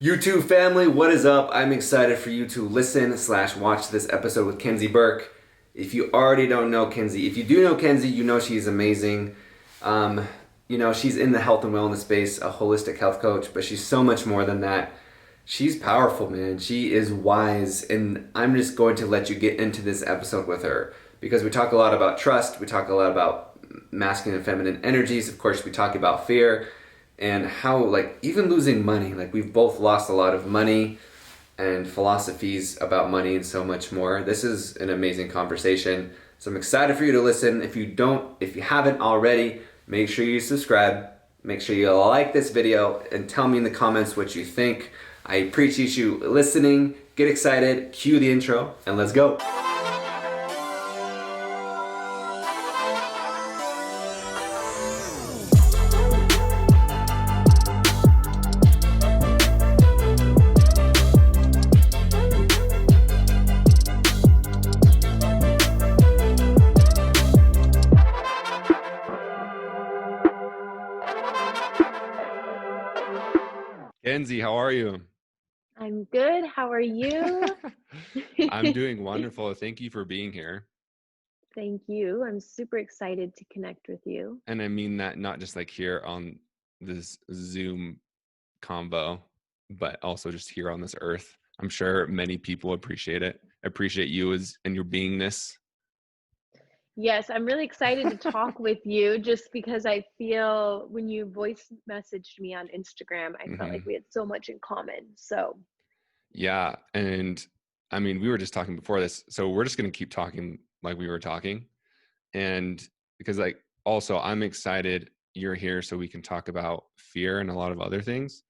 YouTube family, what is up? I'm excited for you to listen slash watch this episode with Kenzie Burke. If you already don't know Kenzie, if you do know Kenzie, you know she's amazing. She's in the health and wellness space, a holistic health coach, but she's so much more than that. She's powerful, man. She is wise, and I'm just going to let you get into this episode with her because we talk a lot about trust, we talk a lot about masculine and feminine energies, of course, we talk about fear and how, like, even losing money, like, we've both lost a lot of money and philosophies about money and so much more. This is an amazing conversation. So I'm excited for you to listen. If you haven't already, make sure you subscribe. Make sure you like this video and tell me in the comments what you think. I appreciate you listening. Get excited, cue the intro, and let's go. Kenzie, how are you? I'm good. How are you? I'm doing wonderful. Thank you for being here. Thank you. I'm super excited to connect with you. And I mean that not just like here on this Zoom combo, but also just here on this earth. I'm sure many people appreciate it. Appreciate you and your beingness. Yes, I'm really excited to talk with you just because I feel when you voice messaged me on Instagram, I felt like we had so much in common. So, Yeah. And I mean, we were just talking before this, so we're just going to keep talking like we were talking. And because, like, also I'm excited you're here so we can talk about fear and a lot of other things.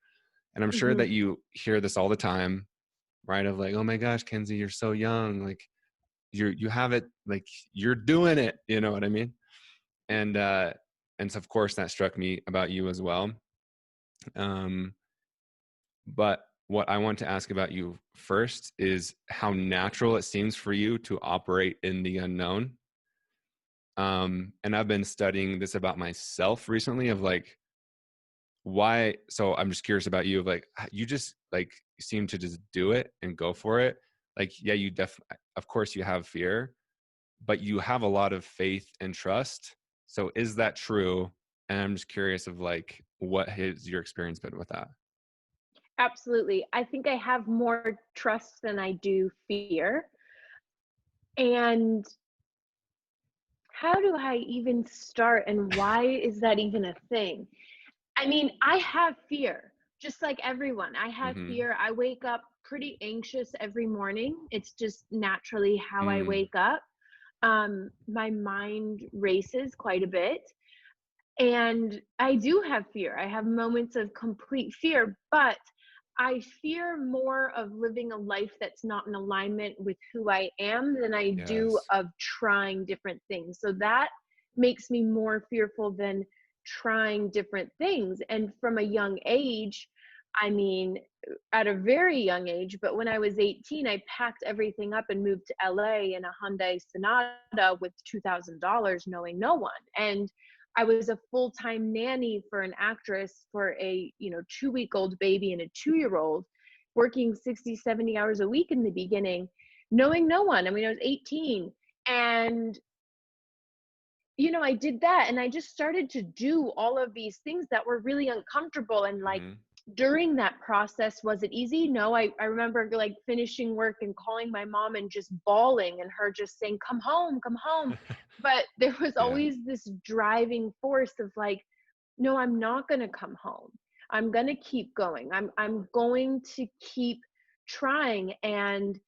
And I'm sure that you hear this all the time, right? Of like, oh my gosh, Kenzie, you're so young. Like you have it, like you're doing it. You know what I mean? And so of course that struck me about you as well. But what I want to ask about you first is how natural it seems for you to operate in the unknown. And I've been studying this about myself recently of like, why. So I'm just curious about you of like, you just like seem to just do it and go for it. Like, yeah, of course you have fear, but you have a lot of faith and trust. So is that true? And I'm just curious of like, what has your experience been with that? absolutely. I think I have more trust than I do fear. And how do I even start and why is that even a thing? I mean, I have fear, just like everyone. I have Mm-hmm. fear. I wake up pretty anxious every morning. It's just naturally how I Mm, wake up. My mind races quite a bit. And I do have fear. I have moments of complete fear, but I fear more of living a life that's not in alignment with who I am than I do yes. of trying different things. So that makes me more fearful than trying different things. And from a young age, I mean, at a very young age, but when I was 18, I packed everything up and moved to LA in a Hyundai Sonata with $2,000, knowing no one. And I was a full-time nanny for an actress for a 2-week-old baby and a 2-year-old, working 60, 70 hours a week in the beginning, knowing no one. I mean, I was 18, and I did that, and I just started to do all of these things that were really uncomfortable. And like, Mm-hmm. during that process, was it easy? No. I remember like finishing work and calling my mom and just bawling, and her just saying, come home, come home. But there was Yeah. always this driving force of like, no, I'm not going to come home. I'm going to keep going. I'm going to keep trying. And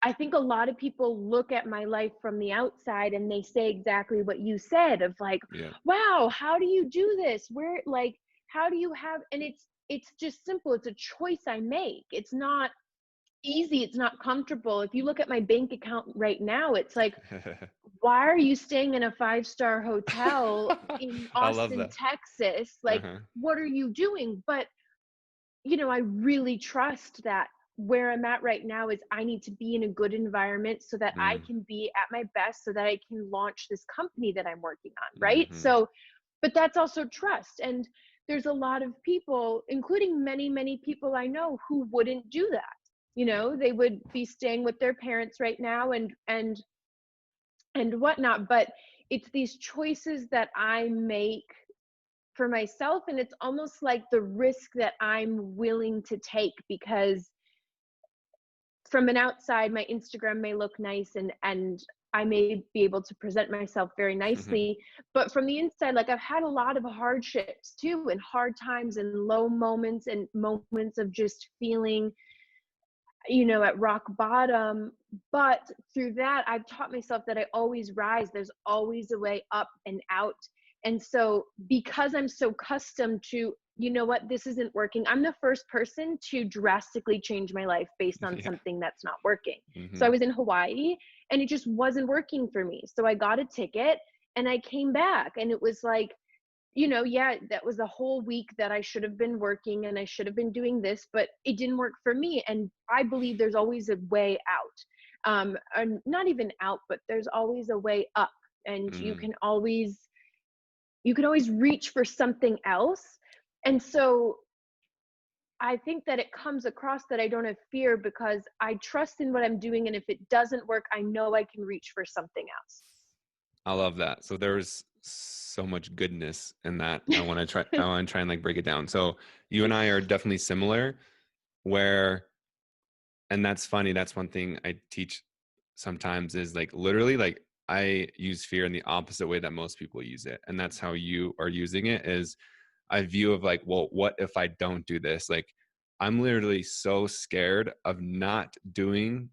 I think a lot of people look at my life from the outside and they say exactly what you said of like, Yeah. wow, how do you do this? Where, like, how do you have, and it's just simple. It's a choice I make. It's not easy. It's not comfortable. If you look at my bank account right now, it's like, why are you staying in a 5-star hotel in I love Austin, that. Texas? Like, Uh-huh. what are you doing? But I really trust that where I'm at right now is I need to be in a good environment so that I Mm, can be at my best so that I can launch this company that I'm working on, right? mm-hmm. So, but that's also trust. And there's a lot of people, including many, many people I know, who wouldn't do that. You know, they would be staying with their parents right now and whatnot. But it's these choices that I make for myself, and it's almost like the risk that I'm willing to take, because from an outside, my Instagram may look nice and I may be able to present myself very nicely, but from the inside, like, I've had a lot of hardships too, and hard times and low moments and moments of just feeling, you know, at rock bottom. But through that, I've taught myself that I always rise. There's always a way up and out. And so, because I'm so accustomed to, you know what, this isn't working, I'm the first person to drastically change my life based on Yeah. something that's not working. So I Mm-hmm. was in Hawaii and it just wasn't working for me. So I got a ticket and I came back, and it was like, you know, yeah, that was a whole week that I should have been working and I should have been doing this, but it didn't work for me. And I believe there's always a way out. Or not even out, but there's always a way up. And Mm. you can always reach for something else. And so I think that it comes across that I don't have fear, because I trust in what I'm doing. And if it doesn't work, I know I can reach for something I love that. So there's so much goodness in that. I want to try and like break it down. So you and I are definitely similar where, and that's funny. That's one thing I teach sometimes is like literally like I use fear in the opposite way that most people use it. And that's how you are using it is a view of like, well, what if I don't do this? Like I'm literally so scared of not doing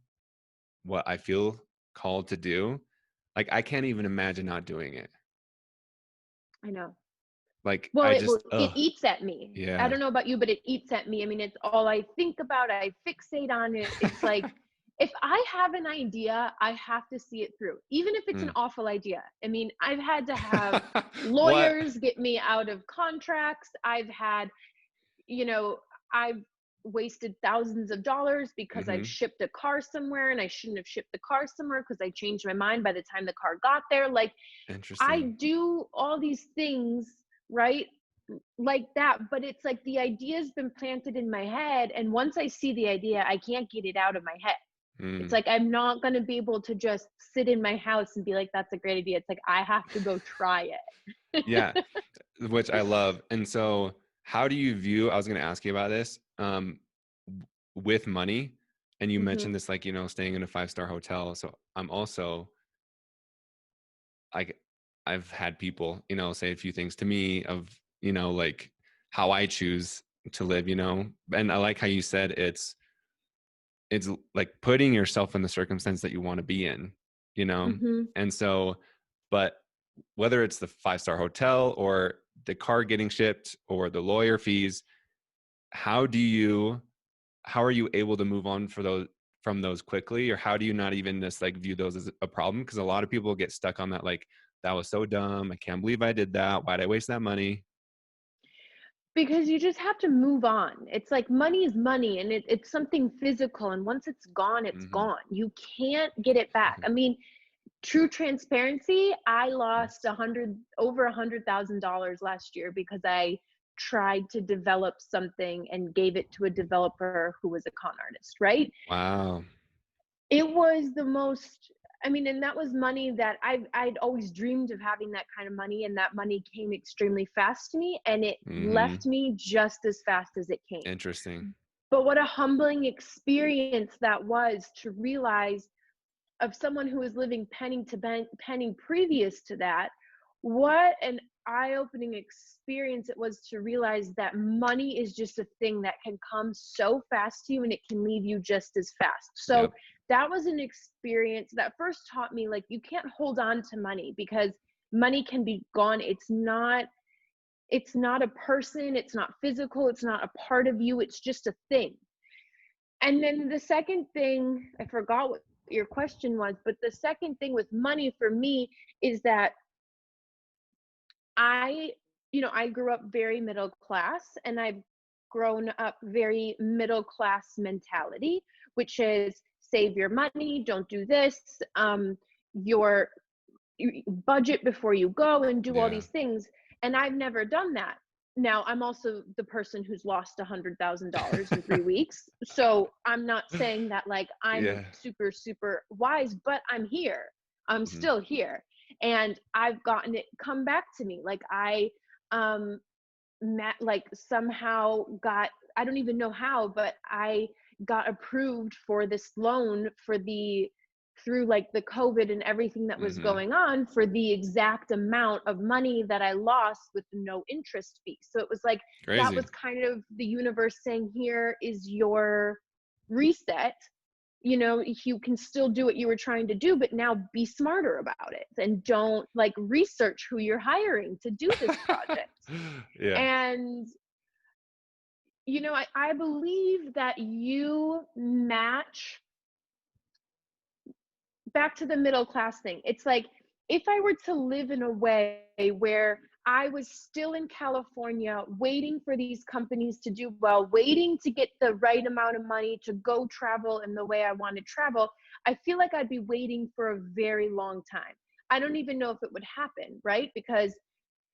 what I feel called to do. Like I can't even imagine not doing it. I know. Like Well, I it just, it eats at me. I yeah. don't know about you, but it eats at me. I mean, it's all I think about. I fixate on it. It's like, if I have an idea, I have to see it through, even if it's an Mm. awful idea. I mean, I've had to have What? lawyers get me out of contracts. I've had, you know, I've wasted thousands of dollars because I've Hmm. shipped a car somewhere and I shouldn't have shipped the car somewhere because I changed my mind by the time the car got there. Like, I Interesting. do all these things, right? Like that, but it's like the idea's been planted in my head, and once I see the idea, I can't get it out of my head. It's Mm. like I'm not going to be able to just sit in my house and be like, that's a great idea. It's like I have to go try it. Yeah, which I love. And so, how do you view? I was going to ask you about this with money, and you Hmm. mentioned this, like staying in a 5-star hotel. So I'm also like, I've had people, say a few things to me of, like how I choose to live, and I like how you said it's like putting yourself in the circumstance that you want to be in, you know? Hmm. And so, but whether it's the 5-star hotel or the car getting shipped or the lawyer fees, how do you, how are you able to move on from those quickly? Or how do you not even just like view those as a problem? Because a lot of people get stuck on that, like, that was so dumb. I can't believe I did that. Why'd I waste that money? Because you just have to move on. It's like money is money, and it's something physical. And once it's gone, it's Mm-hmm. gone. You can't get it back. I mean, true transparency, I lost over $100,000 last year because I tried to develop something and gave it to a developer who was a con artist, right? Wow. It was the most, I mean, and that was money that I'd always dreamed of having, that kind of money, and that money came extremely fast to me, and it Mm-hmm. left me just as fast as it came. Interesting. But what a humbling experience that was, to realize, of someone who was living penny to penny previous to that, what an eye-opening experience it was to realize that money is just a thing that can come so fast to you, and it can leave you just as fast. So Yep. that was an experience that first taught me, like, you can't hold on to money, because money can be gone. It's not a person, it's not physical, it's not a part of you, it's just a thing. And then the second thing, I forgot what your question was, but the second thing with money for me is that I, I grew up very middle class, and I've grown up very middle class mentality, which is save your money, don't do this, your budget before you go and do all Yeah. these things. And I've never done that. now I'm also the person who's lost $100,000 in 3 weeks. So I'm not saying that like I'm Yeah. super, super wise, but I'm here. I'm Hmm. still here. And I've gotten it come back to me. Like um, like somehow got, I don't even know how, but I got approved for this loan for the, through like the COVID and everything that was Hmm. going on, for the exact amount of money that I lost with no interest fee. So it was like, that Crazy. was kind of the universe saying, here is your reset. You know, you can still do what you were trying to do, but now be smarter about it and don't like research who you're hiring to do this project. Yeah. And you know, I believe that you match, back to the middle class thing. It's like, if I were to live in a way where I was still in California waiting for these companies to do well, waiting to get the right amount of money to go travel in the way I want to travel, I feel like I'd be waiting for a very long time. I don't even know if it would happen, right? Because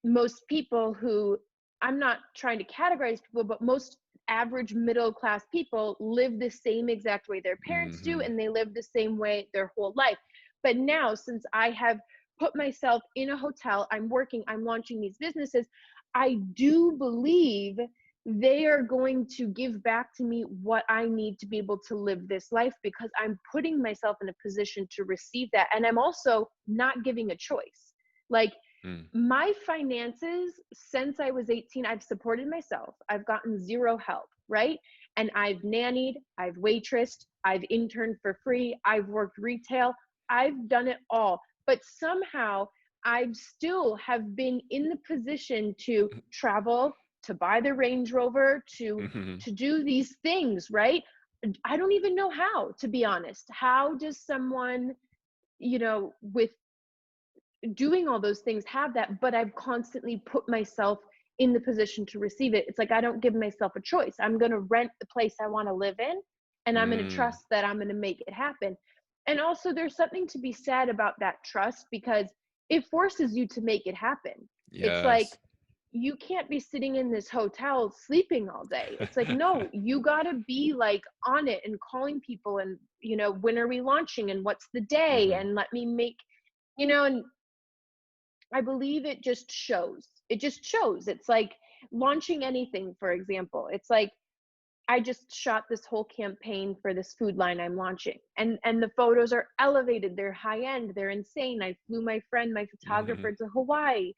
most people who, I'm not trying to categorize people, but most average middle class people live the same exact way their parents do, Hmm. and they live the same way their whole life. But now, since I have put myself in a hotel, I'm working, I'm launching these businesses, I do believe they are going to give back to me what I need to be able to live this life, because I'm putting myself in a position to receive that. And I'm also not giving a choice. Like, Mm. my finances since I was 18, I've supported myself. I've gotten zero help, right? And I've nannied, I've waitressed, I've interned for free, I've worked retail, I've done it all. But somehow I've still have been in the position to travel, to buy the Range Rover, Hmm. to do these things, right? I don't even know how, to be honest. How does someone, you know, with doing all those things have that? But I've constantly put myself in the position to receive it. It's like, I don't give myself a choice. I'm going to rent the place I want to live in, and I'm going to Mm. trust that I'm going to make it happen. And also, there's something to be said about that trust, because it forces you to make it happen. It's like, Yes. you can't be sitting in this hotel sleeping all day. It's like, no, you got to be like on it and calling people, and you know, when are we launching and what's the day, Hmm. and let me make, you know. And I believe it just shows. It just shows. It's like launching anything, for example. It's like, I just shot this whole campaign for this food line I'm launching. And the photos are elevated, they're high end, they're insane. I flew my friend, my Hmm. photographer, to Hawaii.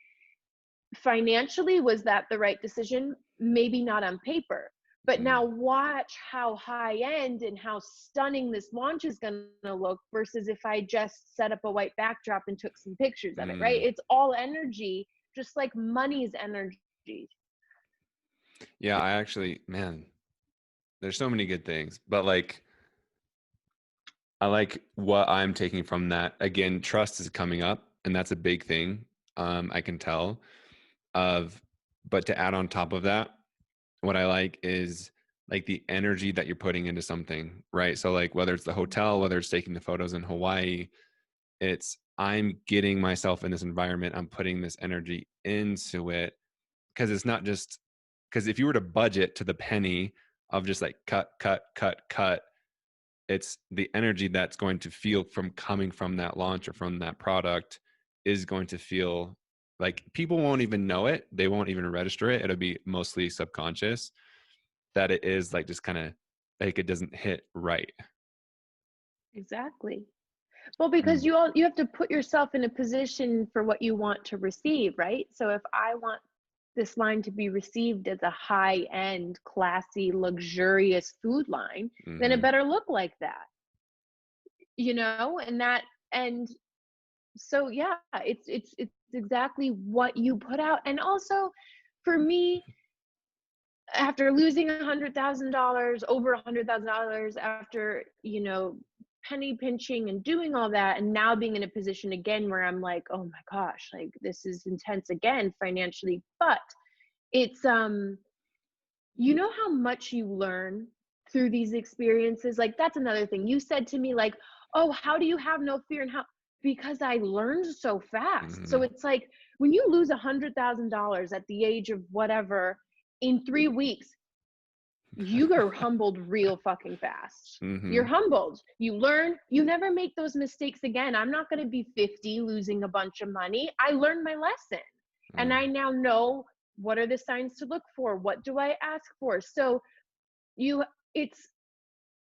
Financially, was that the right decision? Maybe not on paper. But now Mm. watch how high end and how stunning this launch is going to look versus if I just set up a white backdrop and took some pictures of it, right? Mm. It's all energy, just like money's energy. Yeah, I actually, man, there's so many good things, but like, I like what I'm taking from that. Again, trust is coming up, and that's a big thing. I can tell of, but to add on top of that, what I like is like the energy that you're putting into something, right? So like whether it's the hotel, whether it's taking the photos in Hawaii, it's I'm getting myself in this environment, I'm putting this energy into it, because it's not just, because if you were to budget to the penny of just like cut, cut, cut, cut, it's the energy that's going to feel from coming from that launch or from that product is going to feel like people won't even know it. They won't even register it. It'll be mostly subconscious that it is like just kind of like it doesn't hit right. Exactly. Well, because Mm. you have to put yourself in a position for what you want to receive, right? So if I want this line to be received as a high end, classy, luxurious food line, then it Hmm. better look like that, you know? And that, and so yeah, it's exactly what you put out. And also, for me, after losing $100,000, over $100,000, after, you know, penny pinching and doing all that, and now being in a position again where I'm like, oh my gosh, like this is intense again financially. But it's you know how much you learn through these experiences. Like, that's another thing you said to me, like, oh, how do you have no fear? And how, because I learned so fast. So Mm-hmm. it's like when you lose $100,000 at the age of whatever in 3 weeks, you are humbled real fucking fast. Mm-hmm. You're humbled. You learn. You never make those mistakes again. I'm not going to be 50 losing a bunch of money. I learned my lesson. And I now know what are the signs to look for? What do I ask for? So you it's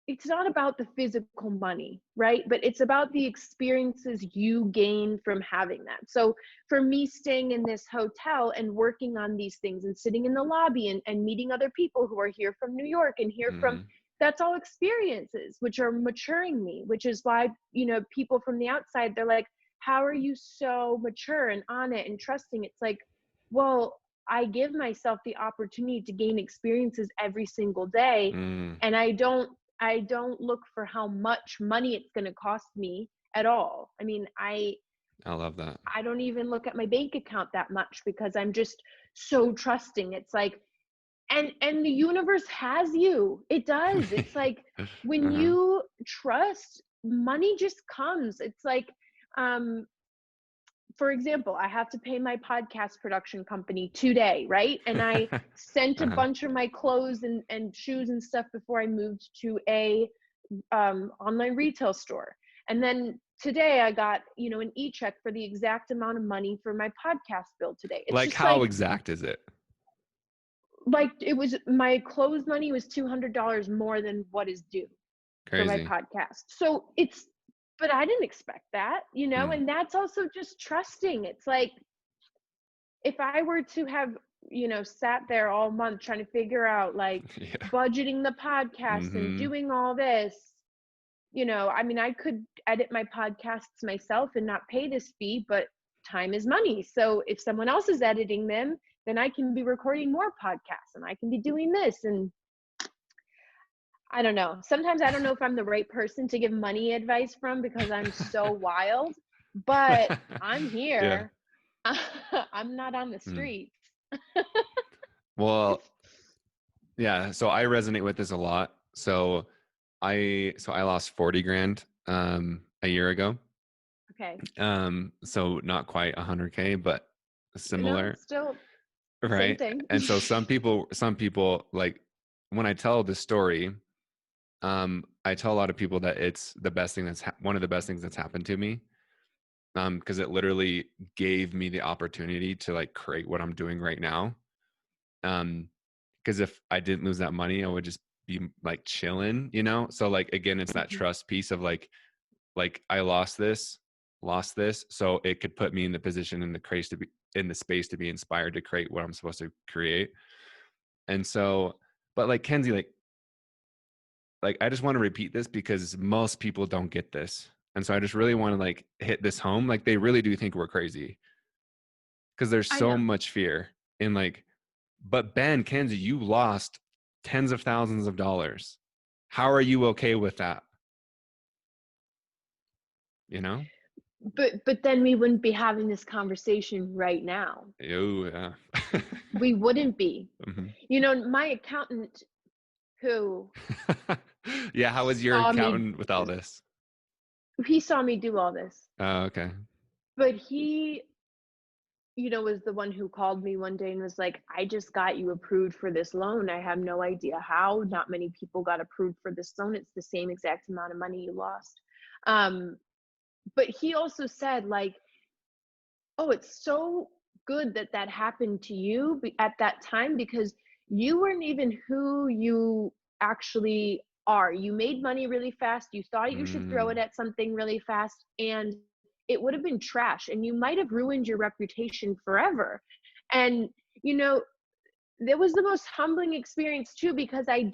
it's not about the physical money, right? But it's about the experiences you gain from having that. So for me, staying in this hotel and working on these things and sitting in the lobby and meeting other people who are here from New York and here from, Mm-hmm. that's all experiences which are maturing me, which is why, people from the outside, they're like, how are you so mature and on it and trusting? It's like, well, I give myself the opportunity to gain experiences every single day. Mm-hmm. And I don't look for how much money it's going to cost me at all. I mean, I love that. I don't even look at my bank account that much because I'm just so trusting. It's like, and the universe has you. It does. It's like when Uh-huh. you trust, money just comes. It's like, um for example, I have to pay my podcast production company today, right? And I sent a Uh-huh. bunch of my clothes and shoes and stuff before I moved to a online retail store. And then today I got, an e-check for the exact amount of money for my podcast bill today. It's Like, just how exact is it? like it was my clothes money was $200 more than what is due for my Crazy. podcast. So but I didn't expect that, Mm. and that's also just trusting. It's like, if I were to have, sat there all month trying to figure out like Yeah. budgeting the podcast and Mm-hmm. doing all this, I mean, I could edit my podcasts myself and not pay this fee, but time is money. So if someone else is editing them, then I can be recording more podcasts and I can be doing this. And I don't know. Sometimes I don't know if I'm the right person to give money advice from because I'm so wild, but I'm Yeah. here. I'm not on the Mm. streets. Well, yeah. So I resonate with this a lot. So I lost 40 grand a year ago. Okay. So not quite 100K, but No, similar, still same right? thing. And so some people like when I tell this story, I tell a lot of people that it's the best thing one of the best things that's happened to me. Because it literally gave me the opportunity to like create what I'm doing right now. Because if I didn't lose that money, I would just be like chilling, you know? So like again, it's that Mhm. trust piece of like I lost this, so it could put me in the position in the craze to be in the space to be inspired to create what I'm supposed to create. And so, but like Kenzie, like I just want to repeat this because most people don't get this. And so I just really want to like hit this home. Like they really do think we're crazy because there's I so know. much fear in like, but Ben, Kenzie, you lost tens of thousands of dollars. How are you okay with that? You know? But then we wouldn't be having this conversation right now. Oh, yeah. We wouldn't be. Mhm. My accountant who Yeah, how was your saw me accountant with all this? he saw me do all this. Oh, okay. But he, was the one who called me one day and was like, I just got you approved for this loan. I have no idea how. Not many people got approved for this loan. It's the same exact amount of money you lost. Um, but he also said, like, oh, it's so good that that happened to you at that time because you weren't even who you actually are. You made money really fast. You thought you should throw it Mm, at something really fast, and it would have been trash, and you might have ruined your reputation forever. And, you know, that was the most humbling experience too because I've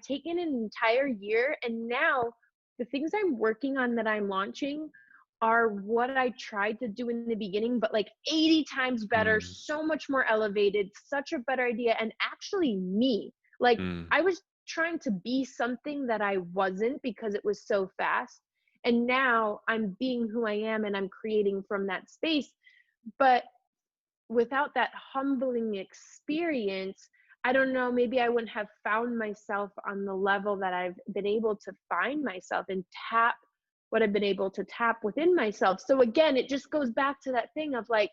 taken an entire year, and now the things I'm working on that I'm launching are what I tried to do in the beginning, but like 80 times better, mm, so much more elevated, such a better idea, and actually me. Like, mm, I was trying to be something that I wasn't because it was so fast, and now I'm being who I am and I'm creating from that space. But without that humbling experience, I don't know, maybe I wouldn't have found myself on the level that I've been able to find myself and tap what I've been able to tap within myself. So again, it just goes back to that thing of like,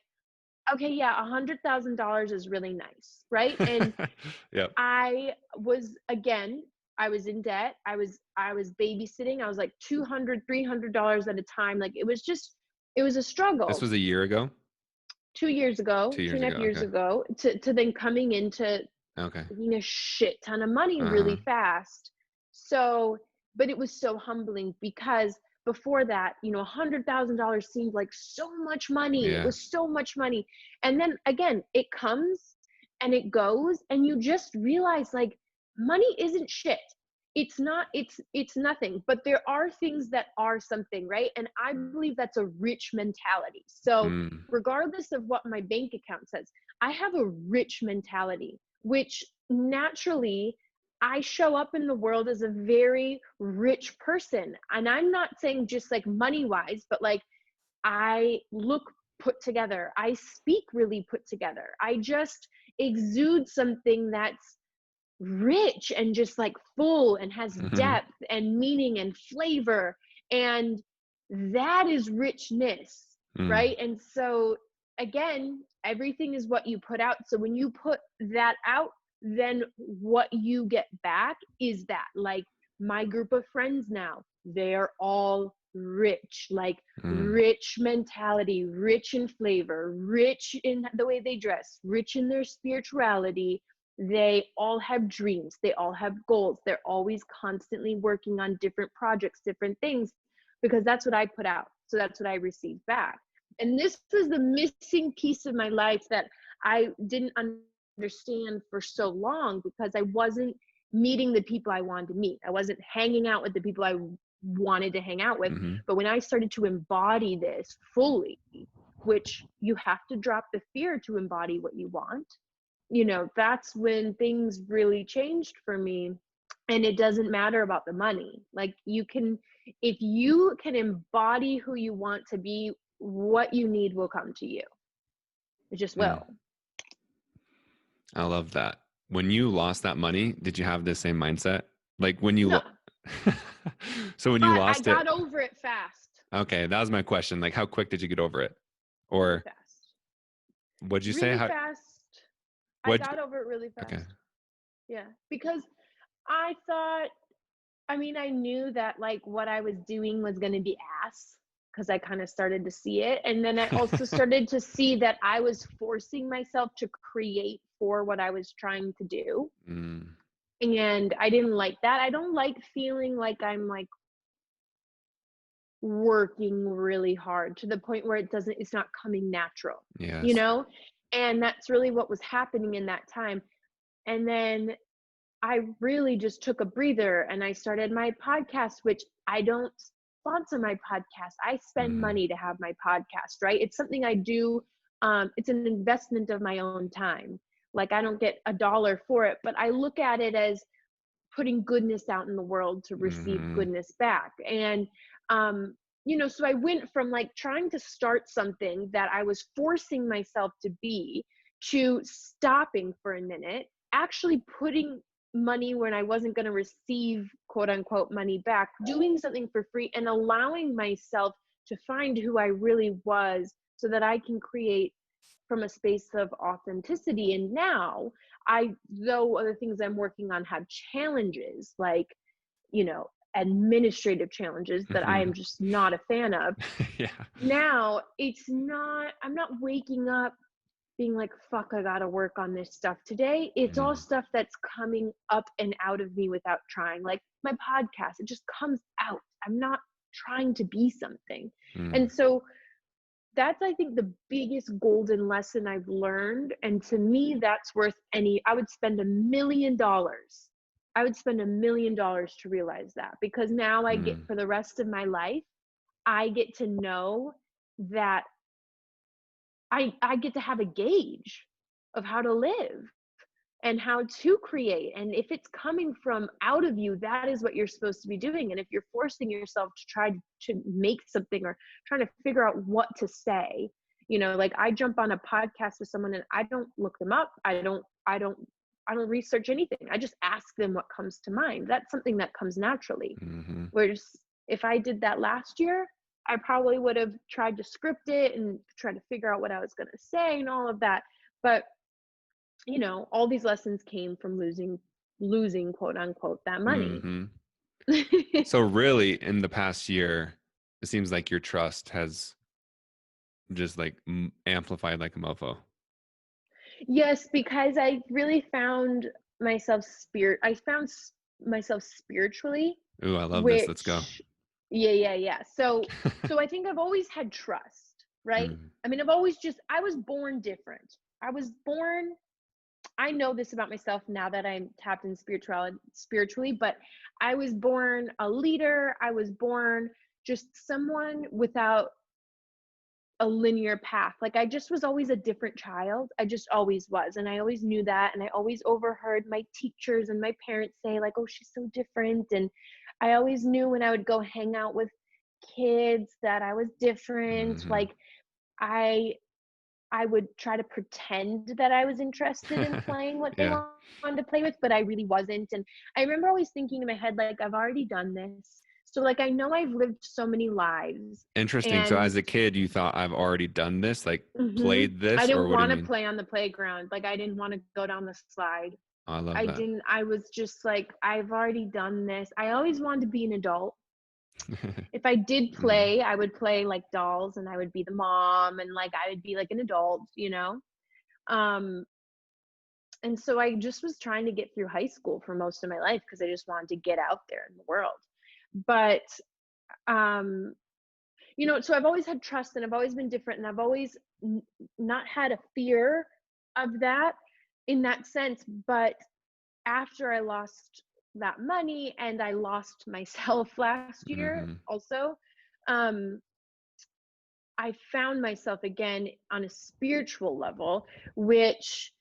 okay, yeah, $100,000 is really nice, right? And Yep. I was in debt. I was babysitting. I was like $200, $300 at a time. Like it was a This struggle. was a year ago? 2 years ago, 2 years 2.5 ago. years Okay. ago, to then coming into Okay. making a shit ton of money Uh-huh. really fast. So, but it was so humbling because before that, $100,000 seemed like so much money. It Yeah. was so much money. And then again, it comes and it goes, and you just realize like money isn't shit. It's not, it's nothing, but there are things that are something, right? And I believe that's a rich mentality. So Mm. regardless of what my bank account says, I have a rich mentality, which naturally I show up in the world as a very rich person. And I'm not saying just like money wise, but like I look put together. I speak really put together. I just exude something that's rich and just like full and has Mm-hmm. depth and meaning and flavor. And that is richness, Mm. right? And so again, everything is what you put out. So when you put that out, then what you get back is that. Like my group of friends now, they're all rich, like Mm. rich mentality, rich in flavor, rich in the way they dress, rich in their spirituality. They all have dreams, they all have goals, they're always constantly working on different projects, different things, because that's what I put out, so that's what I received back. And this was the missing piece of my life that I didn't understand for so long, because I wasn't meeting the people I wanted to meet. I wasn't hanging out with the people I wanted to hang out with. Mm-hmm. But when I started to embody this fully, which you have to drop the fear to embody what you want, that's when things really changed for me. And it doesn't matter about the money. Like if you can embody who you want to be, what you need will come to you. It just Mm. will. I love that. When you lost that money, did you have the same mindset? Like when you No, so when you but I lost it, got over it fast. okay, that was my question. Like how quick did you get over it? Really Or fast. what'd you say? Really How fast. I what got over it really okay. fast. Yeah, because I thought, I mean, I knew that like what I was doing was going to be ass, because I kind of started to see it. And then I also started to see that I was forcing myself to create for what I was trying to do. Mm. And I didn't like that. I don't like feeling like I'm like working really hard to the point where it's not coming natural, you Yes. know? And that's really what was happening in that time. And then I really just took a breather and I started my podcast, which I don't sponsor my podcast. I spend Mm-hmm. money to have my podcast, right? It's something I do. It's an investment of my own time. Like I don't get $1 for it, but I look at it as putting goodness out in the world to receive Mm-hmm. goodness back. And, so I went from like trying to start something that I was forcing myself to be, to stopping for a minute, actually putting money when I wasn't going to receive quote unquote money back, doing something for free and allowing myself to find who I really was so that I can create from a space of authenticity. And now though other things I'm working on have challenges, like, administrative challenges that I Mm-hmm. am just not a fan of. Yeah. Now I'm not waking up being like, fuck, I gotta work on this stuff today. It's all Mm. stuff that's coming up and out of me without trying. Like my podcast, it just comes out. I'm not trying to be something. Mm. And so that's, I think, the biggest golden lesson I've learned. And to me, that's worth I would spend $1 million. I would spend $1 million to realize that, because now I get, Mm. for the rest of my life, I get to know that I get to have a gauge of how to live and how to create. And if it's coming from out of you, that is what you're supposed to be doing. And if you're forcing yourself to try to make something or trying to figure out what to say, like I jump on a podcast with someone and I don't look them up. I don't research anything. I just ask them what comes to mind. That's something that comes naturally. Mm-hmm. Whereas if I did that last year, I probably would have tried to script it and try to figure out what I was going to say and all of that. But, all these lessons came from losing quote unquote that money. Hmm. So really, in the past year, it seems like your trust has just like amplified like a mofo. Yes, because I really found myself spiritually, Ooh, I love this. Let's go. which yeah. So I think I've always had trust, right? Mm. I mean, I was born different. I know this about myself now that I'm tapped in spiritually, but I was born a leader. I was born just someone without a linear path. Like I just was always a different child. I just always was. And I always knew that. And I always overheard my teachers and my parents say, like, oh, she's so different. And I always knew when I would go hang out with kids that I was different. Hmm. Like I I would try to pretend that I was interested in playing what they Yeah. wanted to play with, but I really wasn't. And I remember always thinking in my head, like, I've already done this. So like I know I've lived so many lives. Interesting. So as And a kid, you thought I've already done this, like hmm played I this, or didn't what do you want to mean? play on the playground. Like I didn't want to go down the slide. Oh, I love that. I was just like, I've already done this. I always wanted to be an adult. If I did Mm. play, I would play like dolls and I would be the mom and like I would be like an adult. Um, and so I just was trying to get through high school for most of my life because I just wanted to get out there in the world. But um, so I've always had trust and I've always been different and I've always not had a fear of that in that sense. But after I lost that money and I lost myself last year Hmm. also, um, I found myself again on a spiritual level, which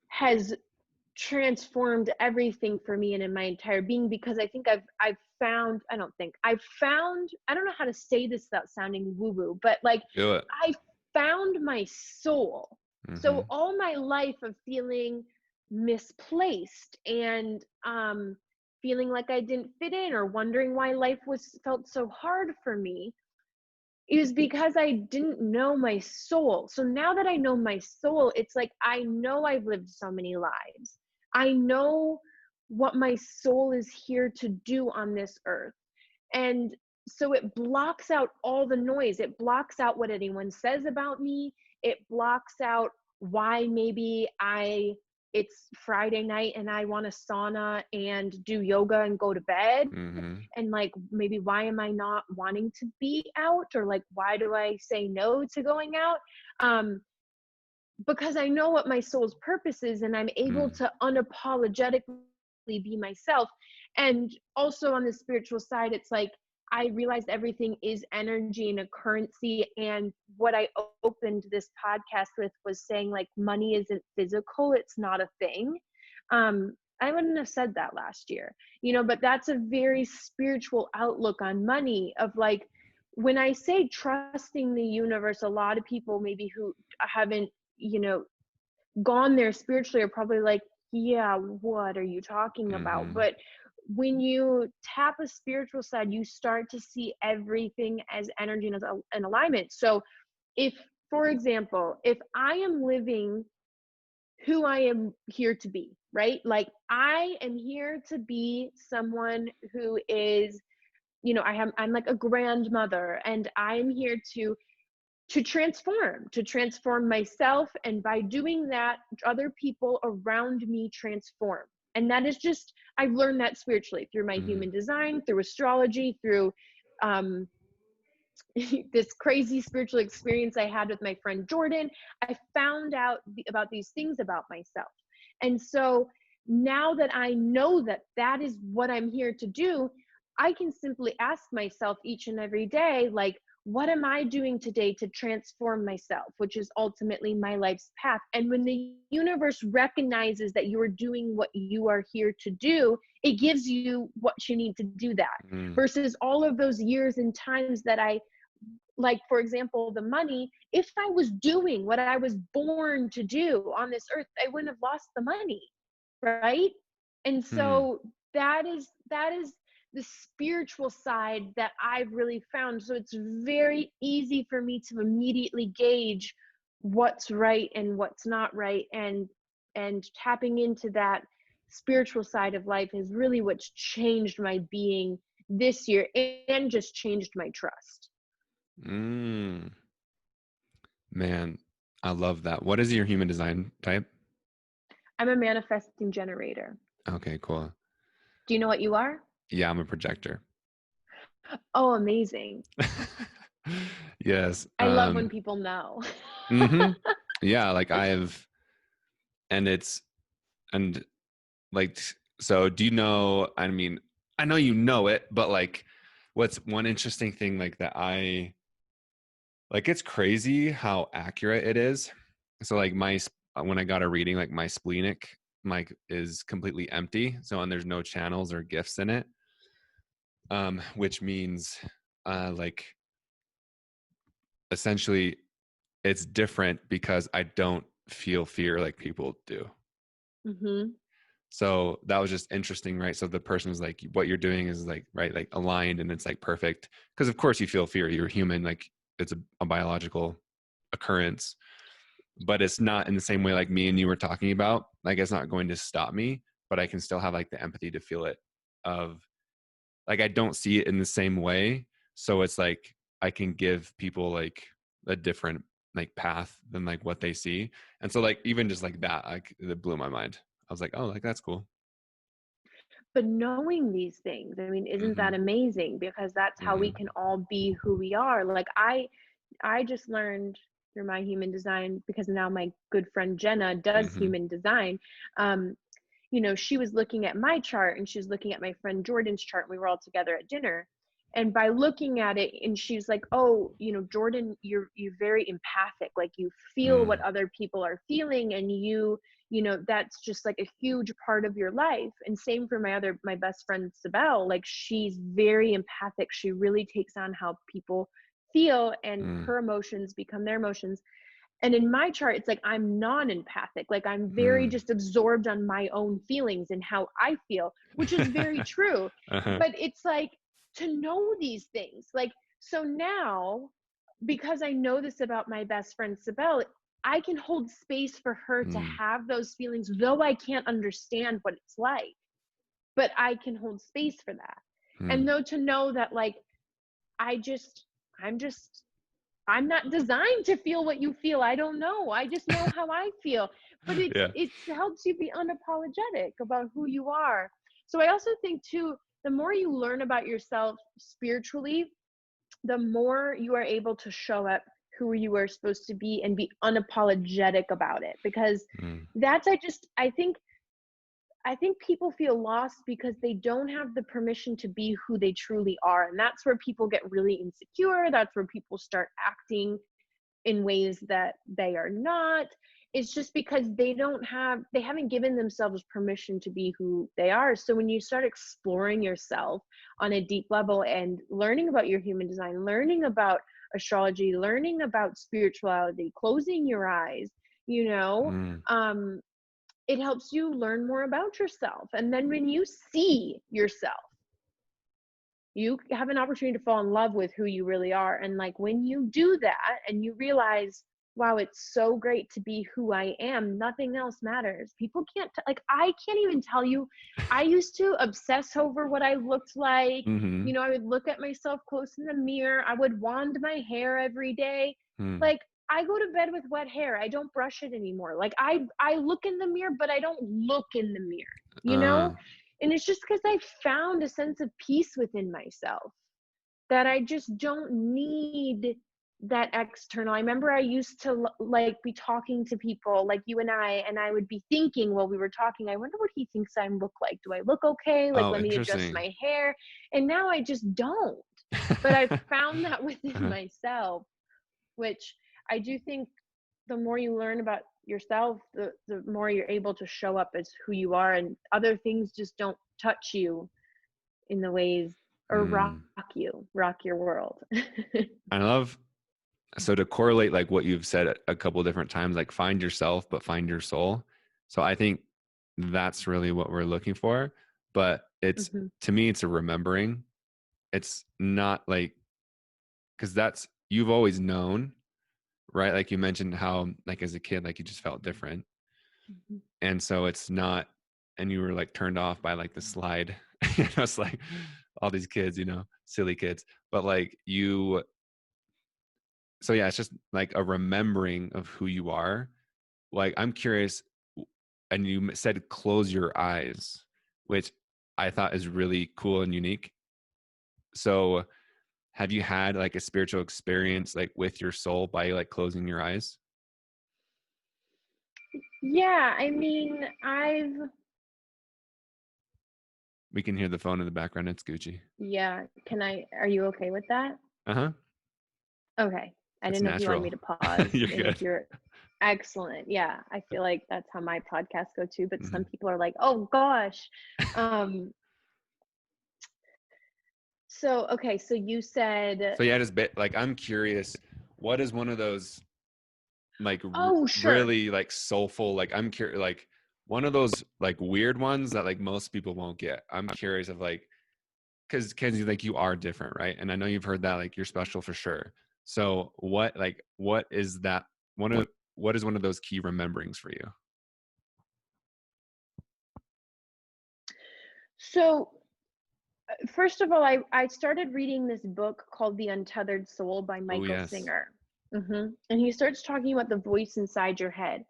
has transformed everything for me and in my entire being, because I think I've found I don't think I've found I don't know how to say this without sounding woo woo, but like Do it. I found my soul. So Hmm. all my life of feeling misplaced and feeling like I didn't fit in or wondering why life was felt so hard for me is because I didn't know my soul. So now that I know my soul, it's like I know I've lived so many lives. I know what my soul is here to do on this earth. And so it blocks out all the noise. It blocks out what anyone says about me. It blocks out why maybe it's Friday night and I want a sauna and do yoga and go to bed. Hmm. And like maybe why am I not wanting to be out, or like why do I say no to going out? Because I know what my soul's purpose is and I'm able Mm. to unapologetically be myself. And also on the spiritual side, it's like I realized everything is energy and a currency. And what I opened this podcast with was saying like money isn't physical, it's not a thing. I wouldn't have said that last year, but that's a very spiritual outlook on money of like, when I say trusting the universe, a lot of people maybe who haven't, you know, gone there spiritually are probably like, yeah, what are you talking about? Hmm. But when you tap a spiritual side, you start to see everything as energy and as an alignment. So if, for example, if I am living who I am here to be, right? Like I am here to be someone who is, I'm like a grandmother and I'm here to transform myself, and by doing that other people around me transform. And that is just, I've learned that spiritually through my Hmm. human design, through astrology, through um this crazy spiritual experience I had with my friend Jordan. I found out about these things about myself. And so now that I know that that is what I'm here to do, I can simply ask myself each and every day, like, what am I doing today to transform myself, which is ultimately my life's path. And when the universe recognizes that you are doing what you are here to do, it gives you what you need to do that. Mm. Versus all of those years and times that I, like, for example, the money, if I was doing what I was born to do on this earth, I wouldn't have lost the money, right? And Hmm. so that is the spiritual side that I've really found. So it's very easy for me to immediately gauge what's right and what's not right, and tapping into that spiritual side of life is really what's changed my being this year and just changed my trust. Mm, man, I love that. What is your human design type? I'm a manifesting generator. Okay, cool. Do you know what you are? Yeah, I'm a projector. Oh, amazing. Yes. I love when people know. Mm-hmm. Yeah, like and it's, and like, so do you know, I mean, I know you know it, but like, what's one interesting thing like that like, it's crazy how accurate it is. So like when I got a reading, like my splenic like is completely empty. So, and there's no channels or gifts in it. Which means, like, essentially it's different because I don't feel fear like people do. Mm-hmm. So that was just interesting, right? So the person was like, what you're doing is like, right, like aligned, and it's like perfect. Because of course you feel fear, you're human, like it's a biological occurrence, but it's not in the same way like me and you were talking about. Like, it's not going to stop me, but I can still have like the empathy to feel it, of like, I don't see it in the same way. So it's like, I can give people like a different like path than like what they see. And so like, even just like that, like, it blew my mind. I was like, oh, like, that's cool. But knowing these things, I mean, isn't Mm-hmm. that amazing? Because that's how we Mm-hmm. can all be who we are. Like I just learned through my human design, because now my good friend Jenna does Mm-hmm. human design. Um, she was looking at my chart and she was looking at my friend Jordan's chart. And we were all together at dinner. And by looking at it, and she's like, oh, Jordan, you're very empathic. Like, you feel what other people are feeling, and that's just like a huge part of your life. And same for my best friend Sibel. Like, she's very empathic. She really takes on how people feel, and her emotions become their emotions. And in my chart, it's like I'm non-empathic. Like, I'm very just absorbed on my own feelings and how I feel, which is very true. Uh-huh. But it's like, to know these things. Like, so now, because I know this about my best friend Sibel, I can hold space for her to have those feelings, though I can't understand what it's like. But I can hold space for that. And though to know that, like, I'm not designed to feel what you feel. I don't know. I just know how I feel. But Yeah. it helps you be unapologetic about who you are. So I also think too, the more you learn about yourself spiritually, the more you are able to show up who you are supposed to be and be unapologetic about it. Because that's, I think people feel lost because they don't have the permission to be who they truly are. And that's where people get really insecure. That's where people start acting in ways that they are not. It's just because they haven't given themselves permission to be who they are. So when you start exploring yourself on a deep level and learning about your human design, learning about astrology, learning about spirituality, closing your eyes, it helps you learn more about yourself. And then when you see yourself, you have an opportunity to fall in love with who you really are. And like, when you do that and you realize, wow, it's so great to be who I am, nothing else matters. People can't, I can't even tell you, I used to obsess over what I looked like. I would look at myself close in the mirror. I would wand my hair every day. Like, I go to bed with wet hair. I don't brush it anymore. Like, I look in the mirror, but I don't look in the mirror, And it's just because I found a sense of peace within myself that I just don't need that external. I remember I used to like be talking to people like you and I would be thinking while we were talking, I wonder what he thinks I look like. Do I look okay? Like, Oh, let me adjust interesting. my hair. And now I just don't. But I found that within myself, which I do think the more you learn about yourself, the more you're able to show up as who you are, and other things just don't touch you in the ways, or rock your world. I love, so to correlate like what you've said a couple of different times, like find yourself, but find your soul. So I think that's really what we're looking for. but it's, Mhm. to me, it's a remembering. It's not like, because that's, you've always known, right? Like you mentioned how, like as a kid, like you just felt different. Mhm. And so it's not, and you were like turned off by like the slide. It's like all these kids, silly kids, but like you, so yeah, it's just like a remembering of who you are. Like, I'm curious, and you said close your eyes, which I thought is really cool and unique. So have you had like a spiritual experience like with your soul by like closing your eyes? Yeah, I mean, We can hear the phone in the background. It's Gucci. yeah, are you okay with that? Uh-huh. Okay. I It's didn't know if you wanted natural. me to pause You're and if good. you're excellent. Yeah, I feel like that's how my podcasts go too, but Hmm. some people are like, "Oh gosh." Um, so okay, so you said, So yeah, just like, I'm curious, what is one of those like "Oh, sure." really like soulful, like I'm curious, like one of those like weird ones that like most people won't get. I'm curious of like, because Kenzie, like you are different, right? And I know you've heard that like you're special for sure. So what is that what is one of those key rememberings for you? So, first of all, I started reading this book called The Untethered Soul by Oh Michael yes. Singer. And he starts talking about the voice inside your head.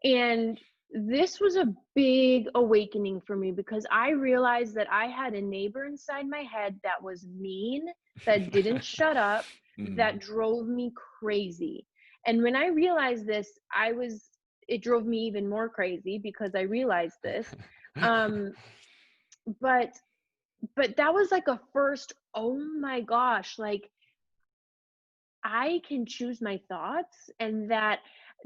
And this was a big awakening for me because I realized that I had a neighbor inside my head that was mean, that didn't shut up, Hmm. that drove me crazy. And when I realized this, it drove me even more crazy because I realized this. Um, but that was like a first, oh my gosh, like I can choose my thoughts, and that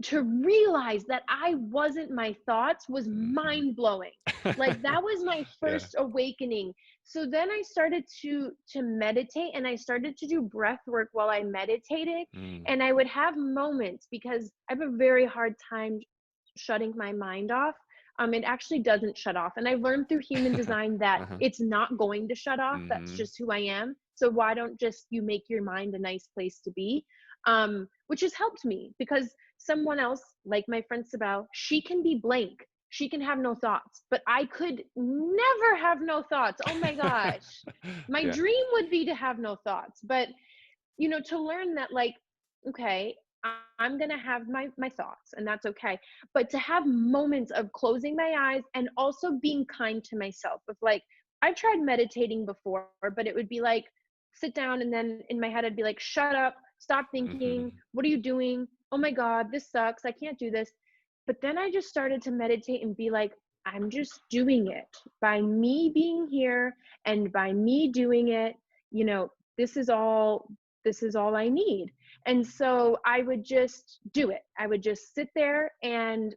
to realize that I wasn't my thoughts was Hmm. mind blowing. Like that was my Yeah. first awakening. So then I started to meditate, and I started to do breath work while I meditated, Mm. and I would have moments because I have a very hard time shutting my mind off. It actually doesn't shut off. And I've learned through human design that Uh-huh. it's not going to shut off. That's Hmm. just who I am. So why don't just you make your mind a nice place to be? Which has helped me because someone else, like my friend Sabelle, she can be blank. She can have no thoughts, but I could never have no thoughts. Oh my gosh. My Yeah. dream would be to have no thoughts. But to learn that, like, okay, I'm gonna have my thoughts, and that's okay. But to have moments of closing my eyes and also being kind to myself. With like, I've tried meditating before, but it would be like sit down, and then in my head I'd be like, shut up, stop thinking, Hmm. what are you doing? Oh my God, this sucks. I can't do this. But then I just started to meditate and be like, I'm just doing it by me being here and by me doing it. You know, this is all this is all I need. And so I would just do it. I would just sit there and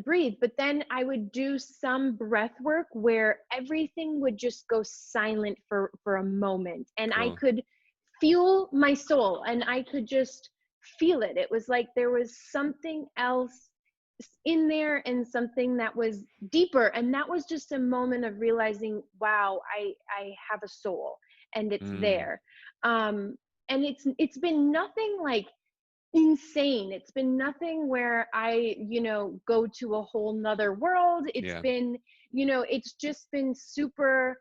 breathe. But then I would do some breath work where everything would just go silent for a moment, and I Cool. could feel my soul, and I could just feel it. It was like there was something else in there, and something that was deeper, and that was just a moment of realizing, wow, I have a soul, and it's Mm. there. um and it's been nothing like insane. It's been nothing where I go to a whole nother world. It's Yeah. been, it's just been super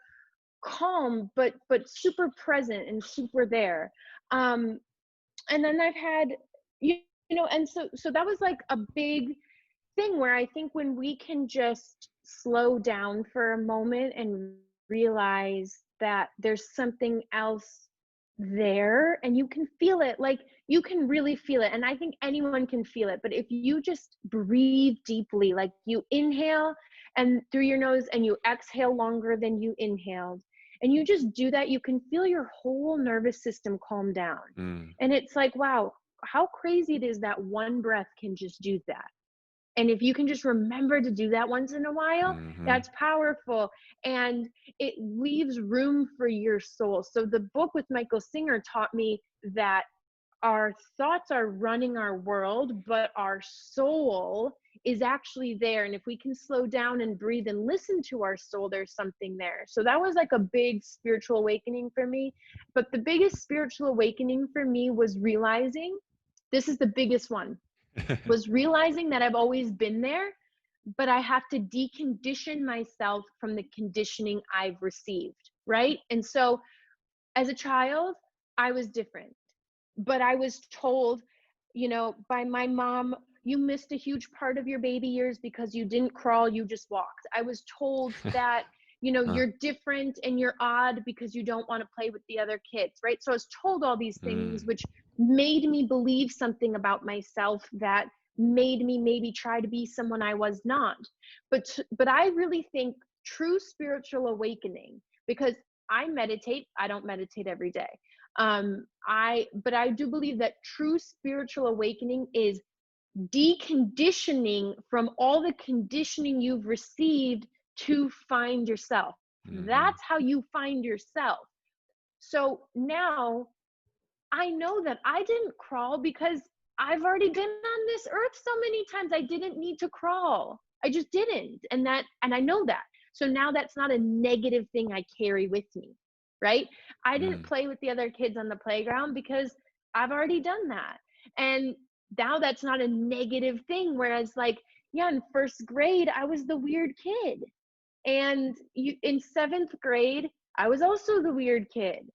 calm, but super present and super there. um and then I've had, you and so that was like a big thing where I think when we can just slow down for a moment and realize that there's something else there, and you can feel it, like you can really feel it, and I think anyone can feel it. But if you just breathe deeply, like you inhale and through your nose and you exhale longer than you inhaled, and you just do that, you can feel your whole nervous system calm down. Mm. And it's like, wow, how crazy it is that one breath can just do that. And if you can just remember to do that once in a while, Hmm. that's powerful. And it leaves room for your soul. So the book with Michael Singer taught me that our thoughts are running our world, but our soul is actually there. And if we can slow down and breathe and listen to our soul, there's something there. So that was like a big spiritual awakening for me. But the biggest spiritual awakening for me was realizing, this is the biggest one, was realizing that I've always been there, but I have to decondition myself from the conditioning I've received, right? And so as a child, I was different, but I was told, by my mom, you missed a huge part of your baby years because you didn't crawl, you just walked. I was told that, Huh. you're different and you're odd because you don't want to play with the other kids, right? So I was told all these things, Mm. which made me believe something about myself that made me maybe try to be someone I was not. But I really think true spiritual awakening, because I meditate, I don't meditate every day. But I do believe that true spiritual awakening is deconditioning from all the conditioning you've received to find yourself. Hmm. That's how you find yourself. So now I know that I didn't crawl because I've already been on this earth so many times. I didn't need to crawl. I just didn't. And I know that. So now that's not a negative thing I carry with me, right? I didn't Mm. play with the other kids on the playground because I've already done that. And now that's not a negative thing. Whereas, like, yeah, in first grade, I was the weird kid. And in seventh grade, I was also the weird kid.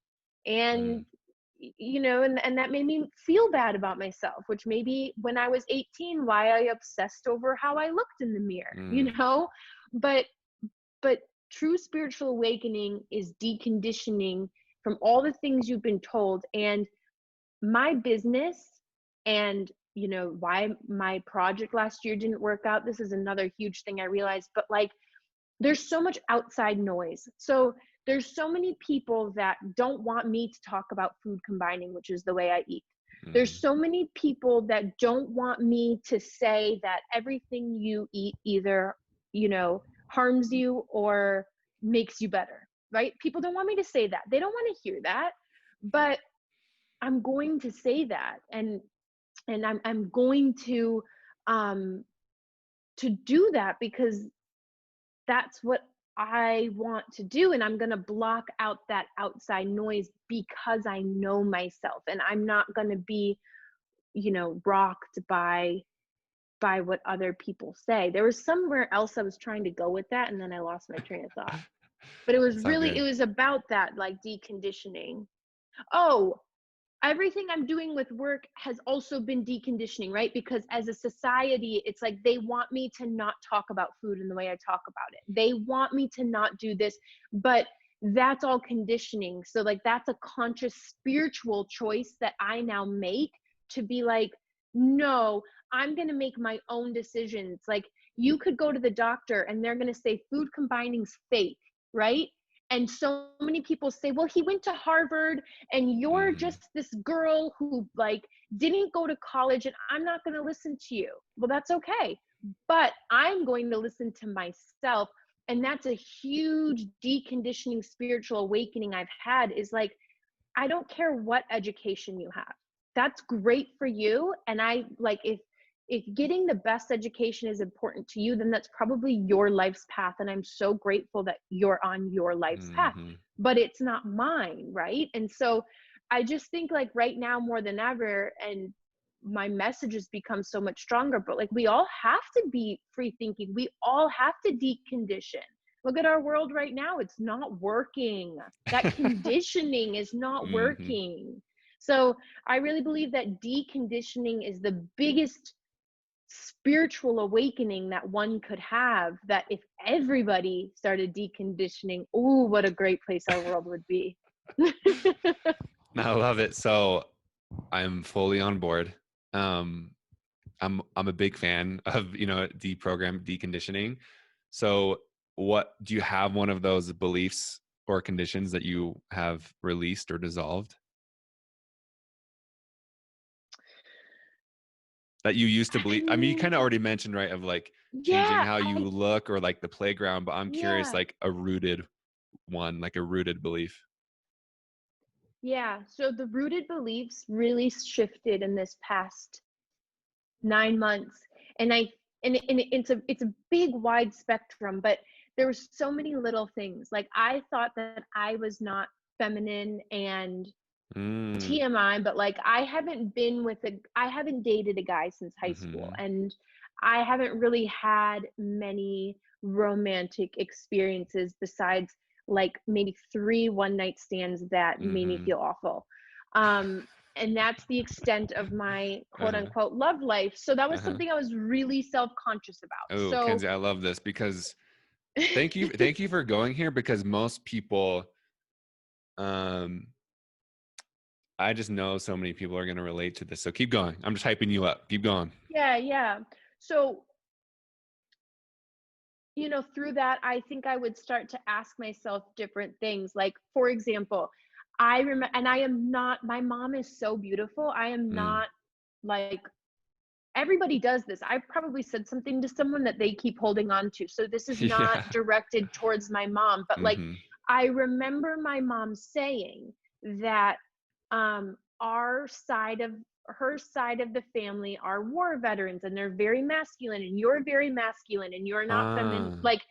And Mm. and that made me feel bad about myself, which maybe when I was 18, why I obsessed over how I looked in the mirror, Mm. but but true spiritual awakening is deconditioning from all the things you've been told. And my business, and why my project last year didn't work out, this is another huge thing I realized. But like, there's so much outside noise. So there's so many people that don't want me to talk about food combining, which is the way I eat. There's Mm. so many people that don't want me to say that everything you eat either, harms you or makes you better, right? People don't want me to say that. They don't want to hear that. But I'm going to say that, and I'm going um to do that because that's what I want to do. And I'm going to block out that outside noise because I know myself, and I'm not going to be, rocked by what other people say. There was somewhere else I was trying to go with that, and then I lost my train of thought. But It's all it good. was about that, like, deconditioning. Oh, everything I'm doing with work has also been deconditioning, right? Because as a society, it's like they want me to not talk about food in the way I talk about it. They want me to not do this, but that's all conditioning. So like, that's a conscious spiritual choice that I now make to be like, no, I'm going to make my own decisions. Like, you could go to the doctor and they're going to say food combining's fake, right? And so many people say, well, he went to Harvard and you're Mm. just this girl who like didn't go to college, and I'm not going to listen to you. Well, that's okay. But I'm going to listen to myself. And that's a huge deconditioning spiritual awakening I've had, is like, I don't care what education you have. That's great for you. And I like, if getting the best education is important to you, then that's probably your life's path. And I'm so grateful that you're on your life's path, Hmm. but it's not mine, right? And so I just think, like, right now more than ever, and my message has become so much stronger, but like, we all have to be free thinking. We all have to decondition. Look at our world right now. It's not working. That conditioning is not Hmm. working. So I really believe that deconditioning is the biggest spiritual awakening that one could have, that if everybody started deconditioning, oh, what a great place our world would be. I love it. So I'm fully on board. Um, I'm a big fan of deprogram deconditioning. So what do you have, one of those beliefs or conditions that you have released or dissolved that you used to I believe? I mean, you mean, kind of already mentioned, right, of like changing yeah, how you look or like the playground, but I'm curious, yeah, like a rooted one, like a rooted belief. yeah. So the rooted beliefs really shifted in this past 9 months. And it's a big wide spectrum, but there were so many little things. Like I thought that I was not feminine and Mm. TMI, but like I haven't dated a guy since high school, Mhm. and I haven't really had many romantic experiences besides like maybe 3 one night stands that made me Mhm. feel awful. And that's the extent of my quote Uh-huh. unquote love life. So that was Uh-huh. something I was really self-conscious about. Oh, So Kenzie, I love this because thank you for going here, because most people, um I just know so many people are going to relate to this. So keep going. I'm just hyping you up. Keep going. yeah, yeah. So, you know, through that, I think I would start to ask myself different things. Like, for example, I remember, and I am not, my mom is so beautiful. I am Mm. not like, everybody does this. I've probably said something to someone that they keep holding on to. So this is not Yeah. directed towards my mom, but like, Mhm. I remember my mom saying that our side of her side of the family are war veterans, and they're very masculine, and you're very masculine, and you're not feminine. Ah. Like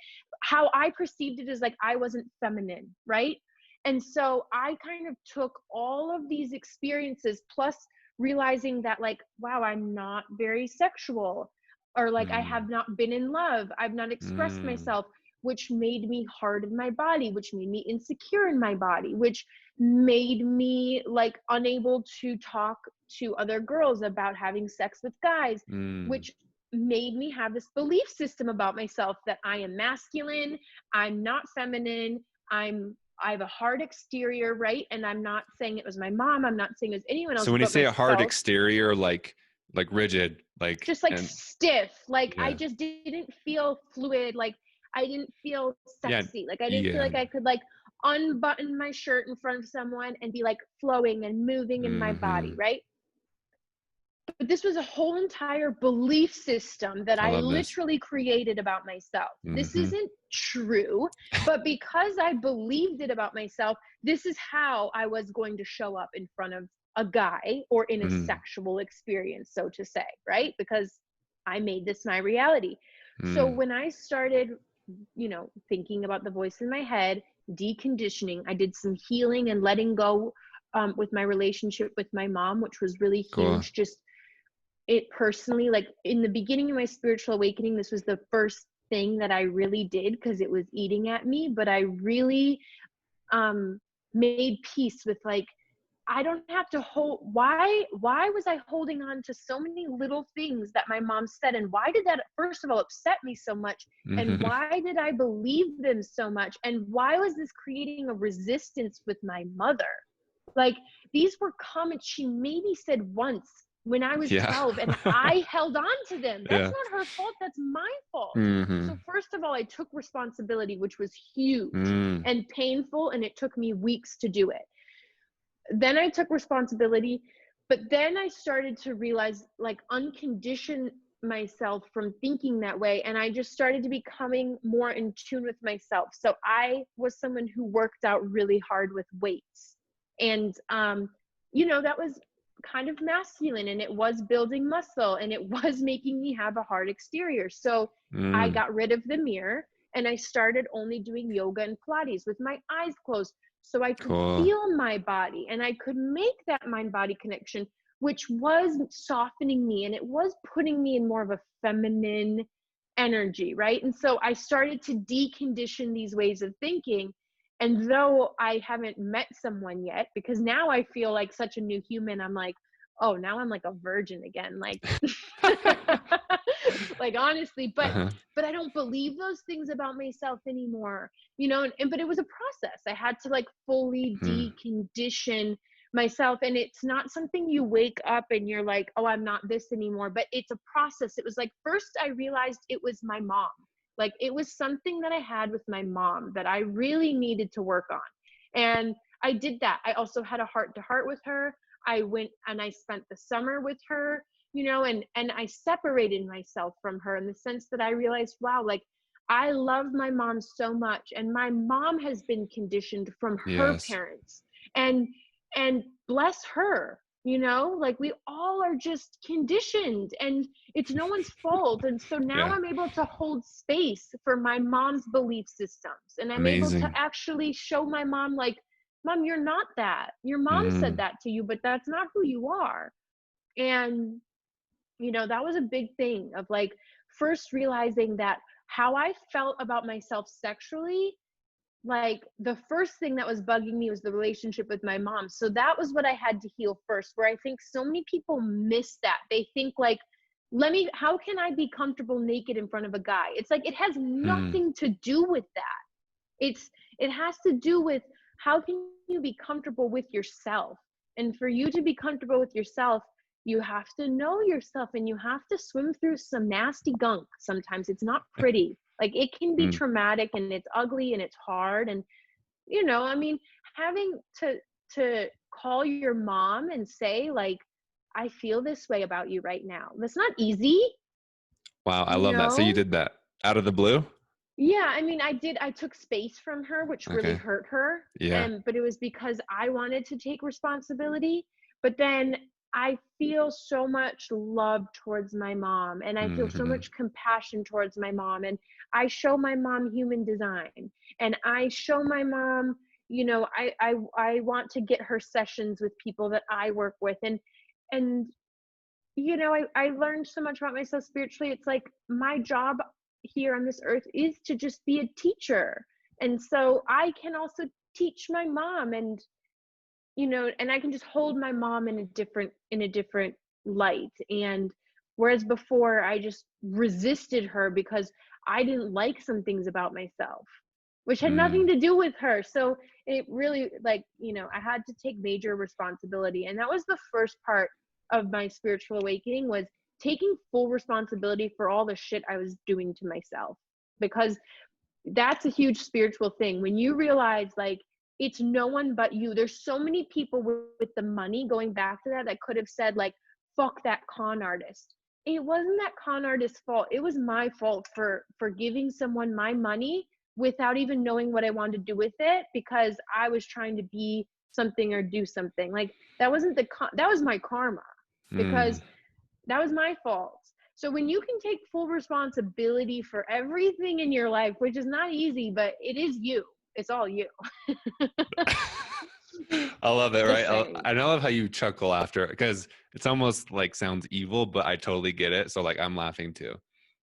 how I perceived it is like I wasn't feminine, right? And so I kind of took all of these experiences plus realizing that like, wow, I'm not very sexual, or like I Mm. have not been in love, I've not expressed Mm. myself, which made me hard in my body, which made me insecure in my body, which made me like unable to talk to other girls about having sex with guys, Mm. which made me have this belief system about myself that I am masculine, I'm not feminine, I have a hard exterior, right? And I'm not saying it was my mom, I'm not saying it was anyone So else when you but say a hard myself. exterior, like rigid, like, Just like and stiff, like I yeah, just didn't feel fluid, like I didn't feel yeah, sexy, like I didn't feel yeah. like I could like unbutton my shirt in front of someone and be like flowing and moving in my body, Mhm. right? But this was a whole entire belief system that I I love this. literally created about myself. This Mhm. isn't true, but because I believed it about myself, this is how I was going to show up in front of a guy or in a Mhm. sexual experience, so to say, right? Because I made this my reality. So Mm. when I started, you know, thinking about the voice in my head, deconditioning, I did some healing and letting go with my relationship with my mom, which was really Cool. huge. Just it personally, like in the beginning of my spiritual awakening, this was the first thing that I really did because it was eating at me, but I really um made peace with like I don't have to hold why was I holding on to so many little things that my mom said, and why did that first of all upset me so much, and Mhm. why did I believe them so much, and why was this creating a resistance with my mother? Like these were comments she maybe said once when I was Yeah. 12 and I held on to them. That's Yeah. not her fault, that's my fault. So Mhm. first of all, I took responsibility, which was huge Mm. and painful, and it took me weeks to do it. Then I took responsibility, but then I started to realize, like, uncondition myself from thinking that way. And I just started to becoming more in tune with myself. So I was someone who worked out really hard with weights. And, you know, that was kind of masculine, and it was building muscle, and it was making me have a hard exterior. So I Mm. got rid of the mirror and I started only doing yoga and Pilates with my eyes closed so I could Cool. feel my body and I could make that mind body connection, which was softening me and it was putting me in more of a feminine energy, right? And so I started to decondition these ways of thinking. And though I haven't met someone yet, because now I feel like such a new human, I'm like, oh, now I'm like a virgin again. Like, like honestly, Uh-huh. but I don't believe those things about myself anymore, you know, and but it was a process. I had to like fully Mm. decondition myself, and it's not something you wake up and you're like, oh, I'm not this anymore, but it's a process. It was like first I realized it was my mom. Like it was something that I had with my mom that I really needed to work on. And I did that. I also had a heart to heart with her. I went and I spent the summer with her, you know, and I separated myself from her in the sense that I realized, wow, like I love my mom so much, and my mom has been conditioned from her Yes. parents, and and bless her, You know, like we all are just conditioned and it's no one's fault. And so now Yeah. I'm able to hold space for my mom's belief systems. And I'm able to Amazing. actually show my mom, like, Mom, you're not that. Your mom said Mm, that to you, but that's not who you are. And, that was a big thing of like first realizing that how I felt about myself sexually, like the first thing that was bugging me was the relationship with my mom. So that was what I had to heal first, where I think so many people miss that. They think like, how can I be comfortable naked in front of a guy? It's like, it has mm, nothing to do with that. It has to do with how can you be comfortable with yourself? And for you to be comfortable with yourself, you have to know yourself and you have to swim through some nasty gunk. Sometimes it's not pretty. Like it can be mm. traumatic and it's ugly and it's hard. And I mean, having to call your mom and say like, I feel this way about you right now. That's not easy, Wow, I you love that. So you know? did that out of the blue? Yeah, I mean, I took space from her, which really Okay. hurt her. Yeah. But it was because I wanted to take responsibility. But then I feel so much love towards my mom, and I feel so Hmm. much compassion towards my mom. And I show my mom human design, and I show my mom, I want to get her sessions with people that I work with, and I learned so much about myself spiritually. It's like my job here on this earth is to just be a teacher. And so I can also teach my mom and I can just hold my mom in a different light. And whereas before I just resisted her because I didn't like some things about myself, which had nothing Mm, to do with her. So it really I had to take major responsibility. And that was the first part of my spiritual awakening, was taking full responsibility for all the shit I was doing to myself. Because that's a huge spiritual thing when you realize like it's no one but you. There's so many people with the money, going back to that could have said like, fuck that con artist. It wasn't that con artist's fault. It was my fault for giving someone my money without even knowing what I wanted to do with it, because I was trying to be something or do something. Like that wasn't that was my karma, mm. because that was my fault. So when you can take full responsibility for everything in your life, which is not easy, but it is you. It's all you. I love it, Just right? saying. I love how you chuckle after, because it's almost like sounds evil, but I totally get it. So like I'm laughing too.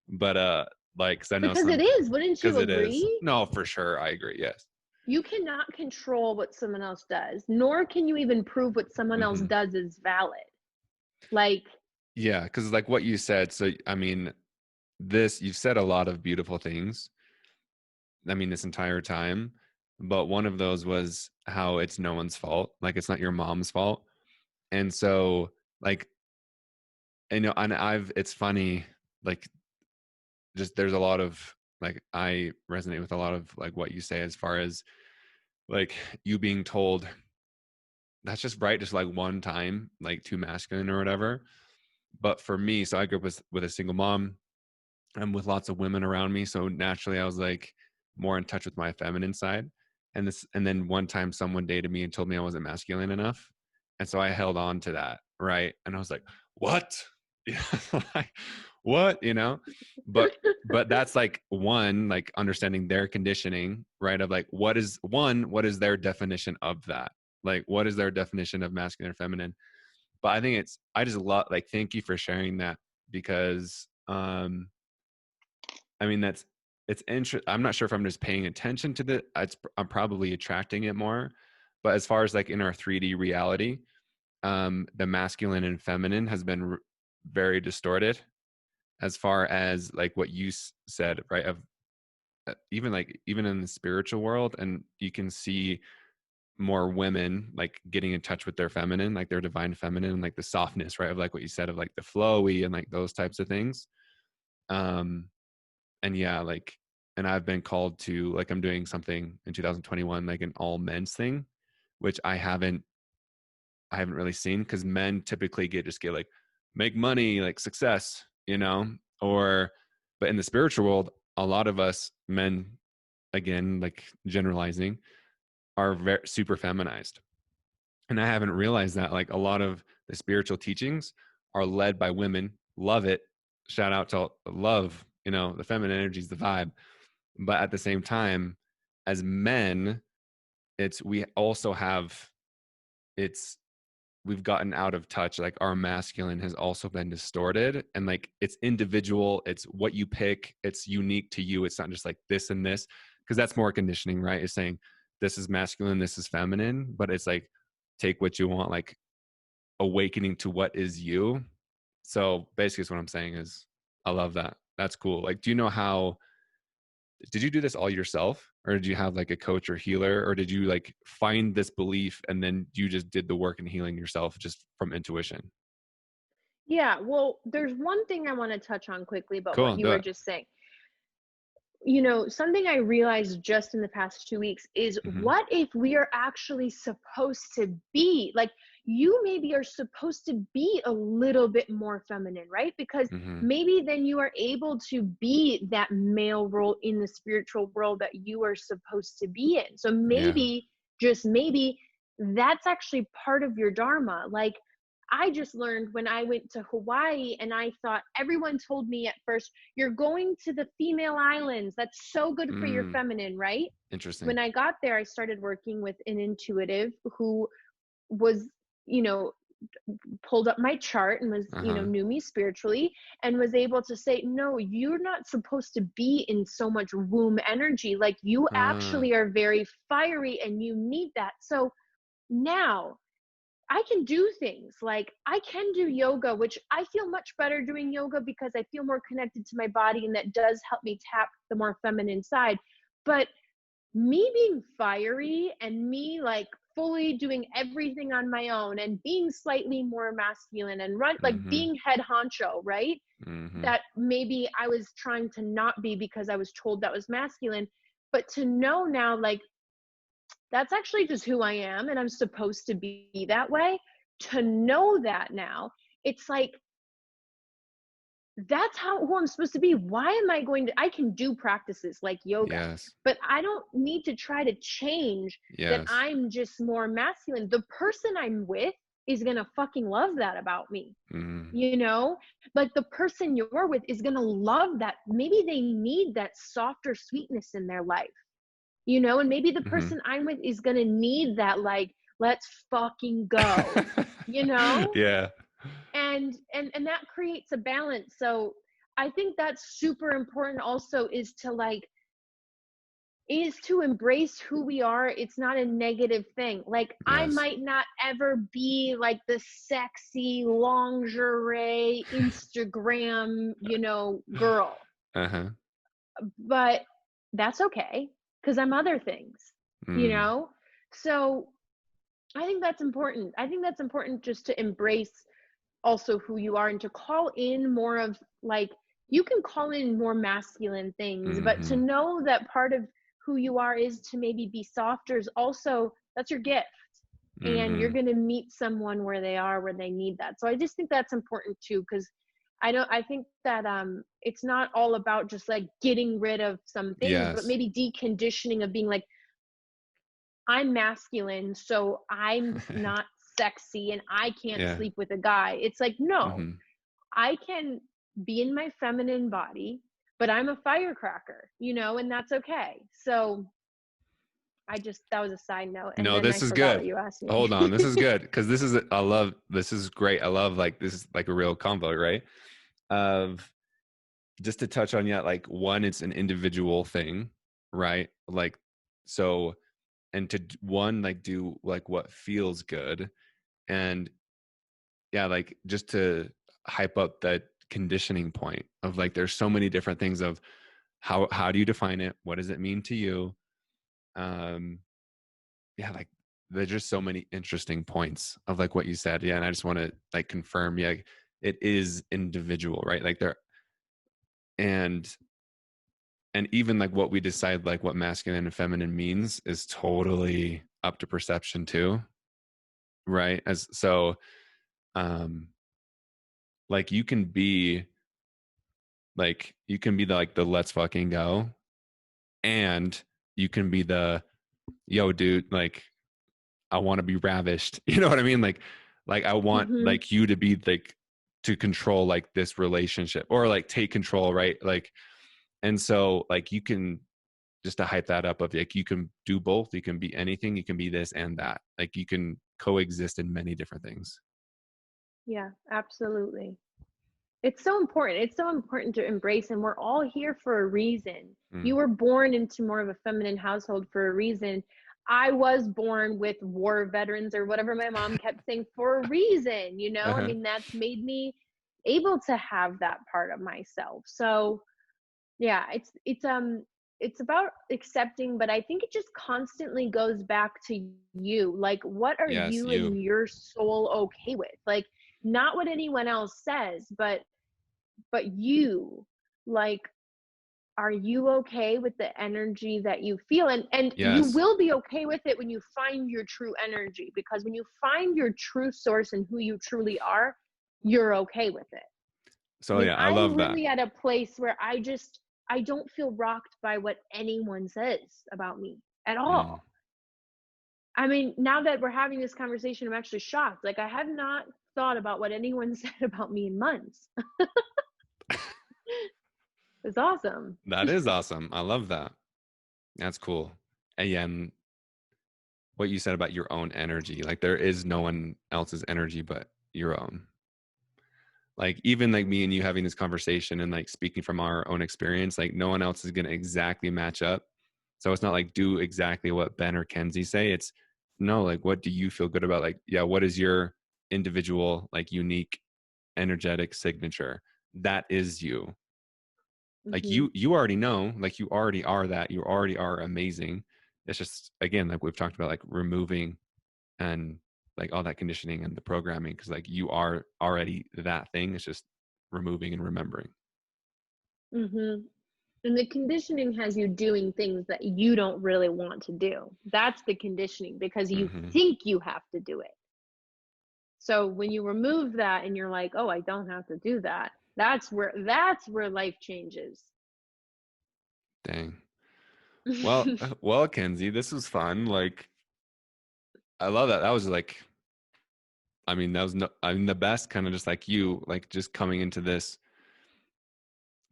But like, 'cause I know Because it some, is, wouldn't you because it is. agree? No, for sure. I agree. Yes. You cannot control what someone else does, nor can you even prove what someone else Hmm. does is valid. Like, Yeah, because like what you said. So I mean, you've said a lot of beautiful things. I mean, this entire time, but one of those was how it's no one's fault. Like it's not your mom's fault. And so like, and it's funny, like just there's a lot of like I resonate with a lot of like what you say, as far as like you being told that's just right, just like one time, like too masculine or whatever. But for me, so I grew up with a single mom. I'm with lots of women around me, so naturally I was like more in touch with my feminine side. And then one time someone dated me and told me I wasn't masculine enough, and so I held on to that, right? And I was like, what? Like, what, but that's like one, like understanding their conditioning, right? Of like, what is their definition of that? Like, what is their definition of masculine or feminine? But I just love, like, thank you for sharing that, because I mean, it's interesting. I'm not sure if I'm just paying attention to I'm probably attracting it more. But as far as like in our 3D reality, the masculine and feminine has been very distorted, as far as like what you said, right? Of even in the spiritual world, and you can see more women like getting in touch with their feminine, like their divine feminine, like the softness, right? Of like what you said, of like the flowy and like those types of things. Um, and yeah, like, and I've been called to, like, I'm doing something in 2021, like an all men's thing, which I haven't really seen, because men typically just get like make money, like success, or, but in the spiritual world, a lot of us men, again, like generalizing, are very super feminized. And I haven't realized that like a lot of the spiritual teachings are led by women. Love it. Shout out to love, you know, the feminine energy is the vibe. But at the same time, as men, we also have, it's, we've gotten out of touch. Like our masculine has also been distorted, and like it's individual. It's what you pick. It's unique to you. It's not just like this and this, because that's more conditioning, right? It's saying this is masculine, this is feminine, but it's like take what you want, like awakening to what is you. So basically, what I'm saying is, I love that. That's cool. Like, do you know how? Did you do this all yourself, or did you have like a coach or healer, or did you like find this belief and then you just did the work and healing yourself just from intuition? Yeah, well, there's one thing I want to touch on quickly about what Cool, you do were it. just saying. You know, something I realized just in the past 2 weeks is, Mm-hmm. what if we are actually supposed to be like, you maybe are supposed to be a little bit more feminine, right? Because Mm-hmm. maybe then you are able to be that male role in the spiritual world that you are supposed to be in. So Yeah. maybe, just maybe, that's actually part of your dharma. Like, I just learned when I went to Hawaii, and I thought everyone told me at first, you're going to the female islands. That's so good for your Mm, feminine, right? interesting. When I got there, I started working with an intuitive who was, you know, pulled up my chart and was, Uh-huh. knew me spiritually, and was able to say, no, you're not supposed to be in so much womb energy. Like, you Uh, actually are very fiery and you need that. So now I can do things like I can do yoga, which I feel much better doing yoga because I feel more connected to my body, and that does help me tap the more feminine side. But me being fiery and me like fully doing everything on my own and being slightly more masculine and like mm-hmm. being head honcho, right? Mm-hmm. That maybe I was trying to not be because I was told that was masculine. But to know now, like, that's actually just who I am, and I'm supposed to be that way. To know that now, it's like, that's who I'm supposed to be. Why am I going to, I can do practices like yoga, Yes. but I don't need to try to change that Yes. I'm just more masculine. The person I'm with is going to fucking love that about me. Mm-hmm. You know, like the person you're with is going to love that. Maybe they need that softer sweetness in their life, and maybe the Mm-hmm. person I'm with is going to need that, like, let's fucking go, you know? Yeah. And that creates a balance. So I think that's super important also, is to embrace who we are. It's not a negative thing. Like, I Yes. might not ever be like the sexy lingerie Instagram, girl, Uh-huh. but that's okay, because I'm other things, you Mm. know? So I think that's important. I think that's important, just to embrace also who you are, and to call in more of, like, you can call in more masculine things, but to Mm-hmm. know that part of who you are is to maybe be softer, is also, that's your gift. And you're Mm-hmm. going to meet someone where they are, where they need that. So I just think that's important too, because I think that it's not all about just like getting rid of some things, but Yes. maybe deconditioning of being like, I'm masculine, so I'm not sexy and I can't Yeah. sleep with a guy. It's like, no, Mm-hmm. I can be in my feminine body, but I'm a firecracker, and that's okay. So that was a side note. And No, then this I is forgot what good. you asked me. Hold on. This is good because this is great. I love like this is like a real convo, right? Of just to touch on yet, like one, it's an individual thing, right? Like, so, and to one, like do like what feels good. And yeah, like just to hype up that conditioning point of like, there's so many different things of how do you define it? What does it mean to you? Um, yeah, like there's just so many interesting points of like what you said. Yeah. And I just want to like confirm, yeah, it is individual, right? Like there, and even like what we decide, like what masculine and feminine means is totally up to perception too. Right. As so, um, like you can be the, like the let's fucking go, and you can be the yo dude, like I want to be ravished. You know what I mean? Like I want like you to be like, to control like this relationship, or like take control, right? Like, and so like you can, just to hype that up, of like, you can do both. You can be anything. You can be this and that. Like you can coexist in many different things. Yeah, absolutely. It's so important. It's so important to embrace, and we're all here for a reason. Mm. You were born into more of a feminine household for a reason. I was born with war veterans, or whatever my mom kept saying, for a reason, you know? I Uh-huh. mean, that's made me able to have that part of myself. So, yeah, it's about accepting, but I think it just constantly goes back to you. Like, what are Yes, you you. and your soul okay with? Like, not what anyone else says, but you, like, are you okay with the energy that you feel? And you Yes. will be okay with it when you find your true energy, because when you find your true source and who you truly are, you're okay with it. I So mean, yeah, I I'm love that. really at a place where I don't feel rocked by what anyone says about me at Mm. all. I mean, now that we're having this conversation, I'm actually shocked. Like, I have not thought about what anyone said about me in months. It's awesome. That is awesome. I love that. That's cool. And what you said about your own energy, like there is no one else's energy but your own. Like even like me and you having this conversation and like speaking from our own experience, like no one else is going to exactly match up. So it's not like do exactly what Ben or Kenzie say. It's no, like what do you feel good about? Like, yeah, what is your individual, like unique, energetic signature? That is you. Like Hmm. you already know, like you already are that. You already are amazing. It's just again, like we've talked about, like removing and like all that conditioning and the programming, because like you are already that thing. It's just removing and remembering. Hmm. And the conditioning has you doing things that you don't really want to do. That's the conditioning, because you Hmm. think you have to do it. So when you remove that and you're like, oh, I don't have to do that, that's where life changes. Dang. Well, well, Kenzie, this was fun. Like, I love that. That was like, I mean, that was no, I mean, the best kind of just like you, like just coming into this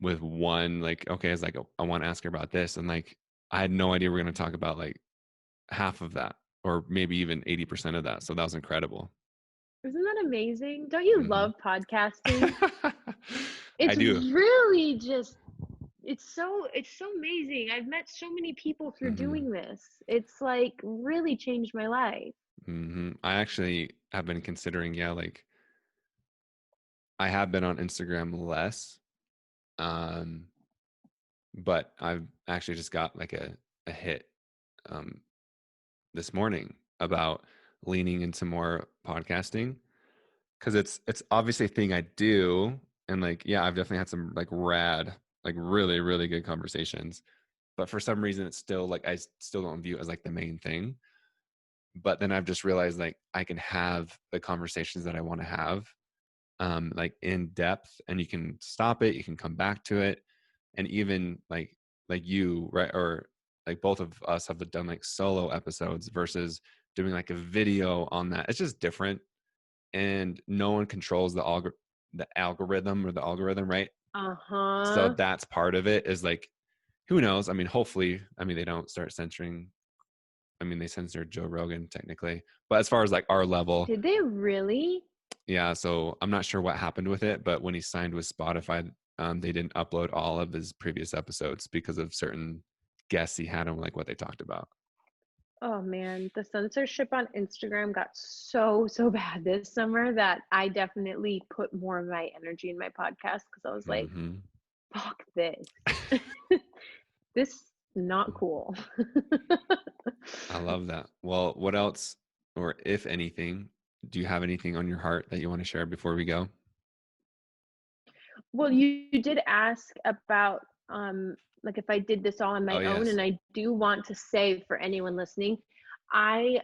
with one, like, okay, it's like, I want to ask her about this. And like, I had no idea we are going to talk about like half of that, or maybe even 80% of that. So that was incredible. Isn't that amazing? Don't you Hmm. love podcasting? I It's do. really just, it's so amazing. I've met so many people through Hmm. doing this. It's like really changed my life. Hmm. I actually have been considering, yeah, like I have been on Instagram less, um, but I've actually just got like a hit um, this morning about leaning into more podcasting, because it's obviously a thing I do, and like yeah, I've definitely had some like rad, like really really good conversations, but for some reason it's still like I still don't view it as like the main thing. But then I've just realized like I can have the conversations that I want to have, like in depth, and you can stop it, you can come back to it, and even like you, right, or like both of us have done like solo episodes versus doing like a video on that. It's just different, and no one controls the algorithm or the algorithm, right? So Uh-huh. that's part of it, is like who knows? I mean, hopefully, I mean they don't start censoring. I mean, they censored Joe Rogan technically, but as far as like our level, Did they really? yeah. So I'm not sure what happened with it, but when he signed with Spotify, they didn't upload all of his previous episodes because of certain guests he had on, like what they talked about. Oh man, the censorship on Instagram got so bad this summer that I definitely put more of my energy in my podcast, because I was like, Hmm. fuck this. This is not cool. I love that. Well, what else, or if anything, do you have anything on your heart that you want to share before we go? Well, you did ask about like if I did this all on Oh my own, yes. and I do want to say for anyone listening, I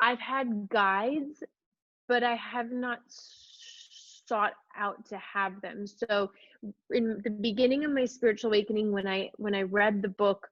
I've had guides, but I have not sought out to have them. So in the beginning of my spiritual awakening, when I read the book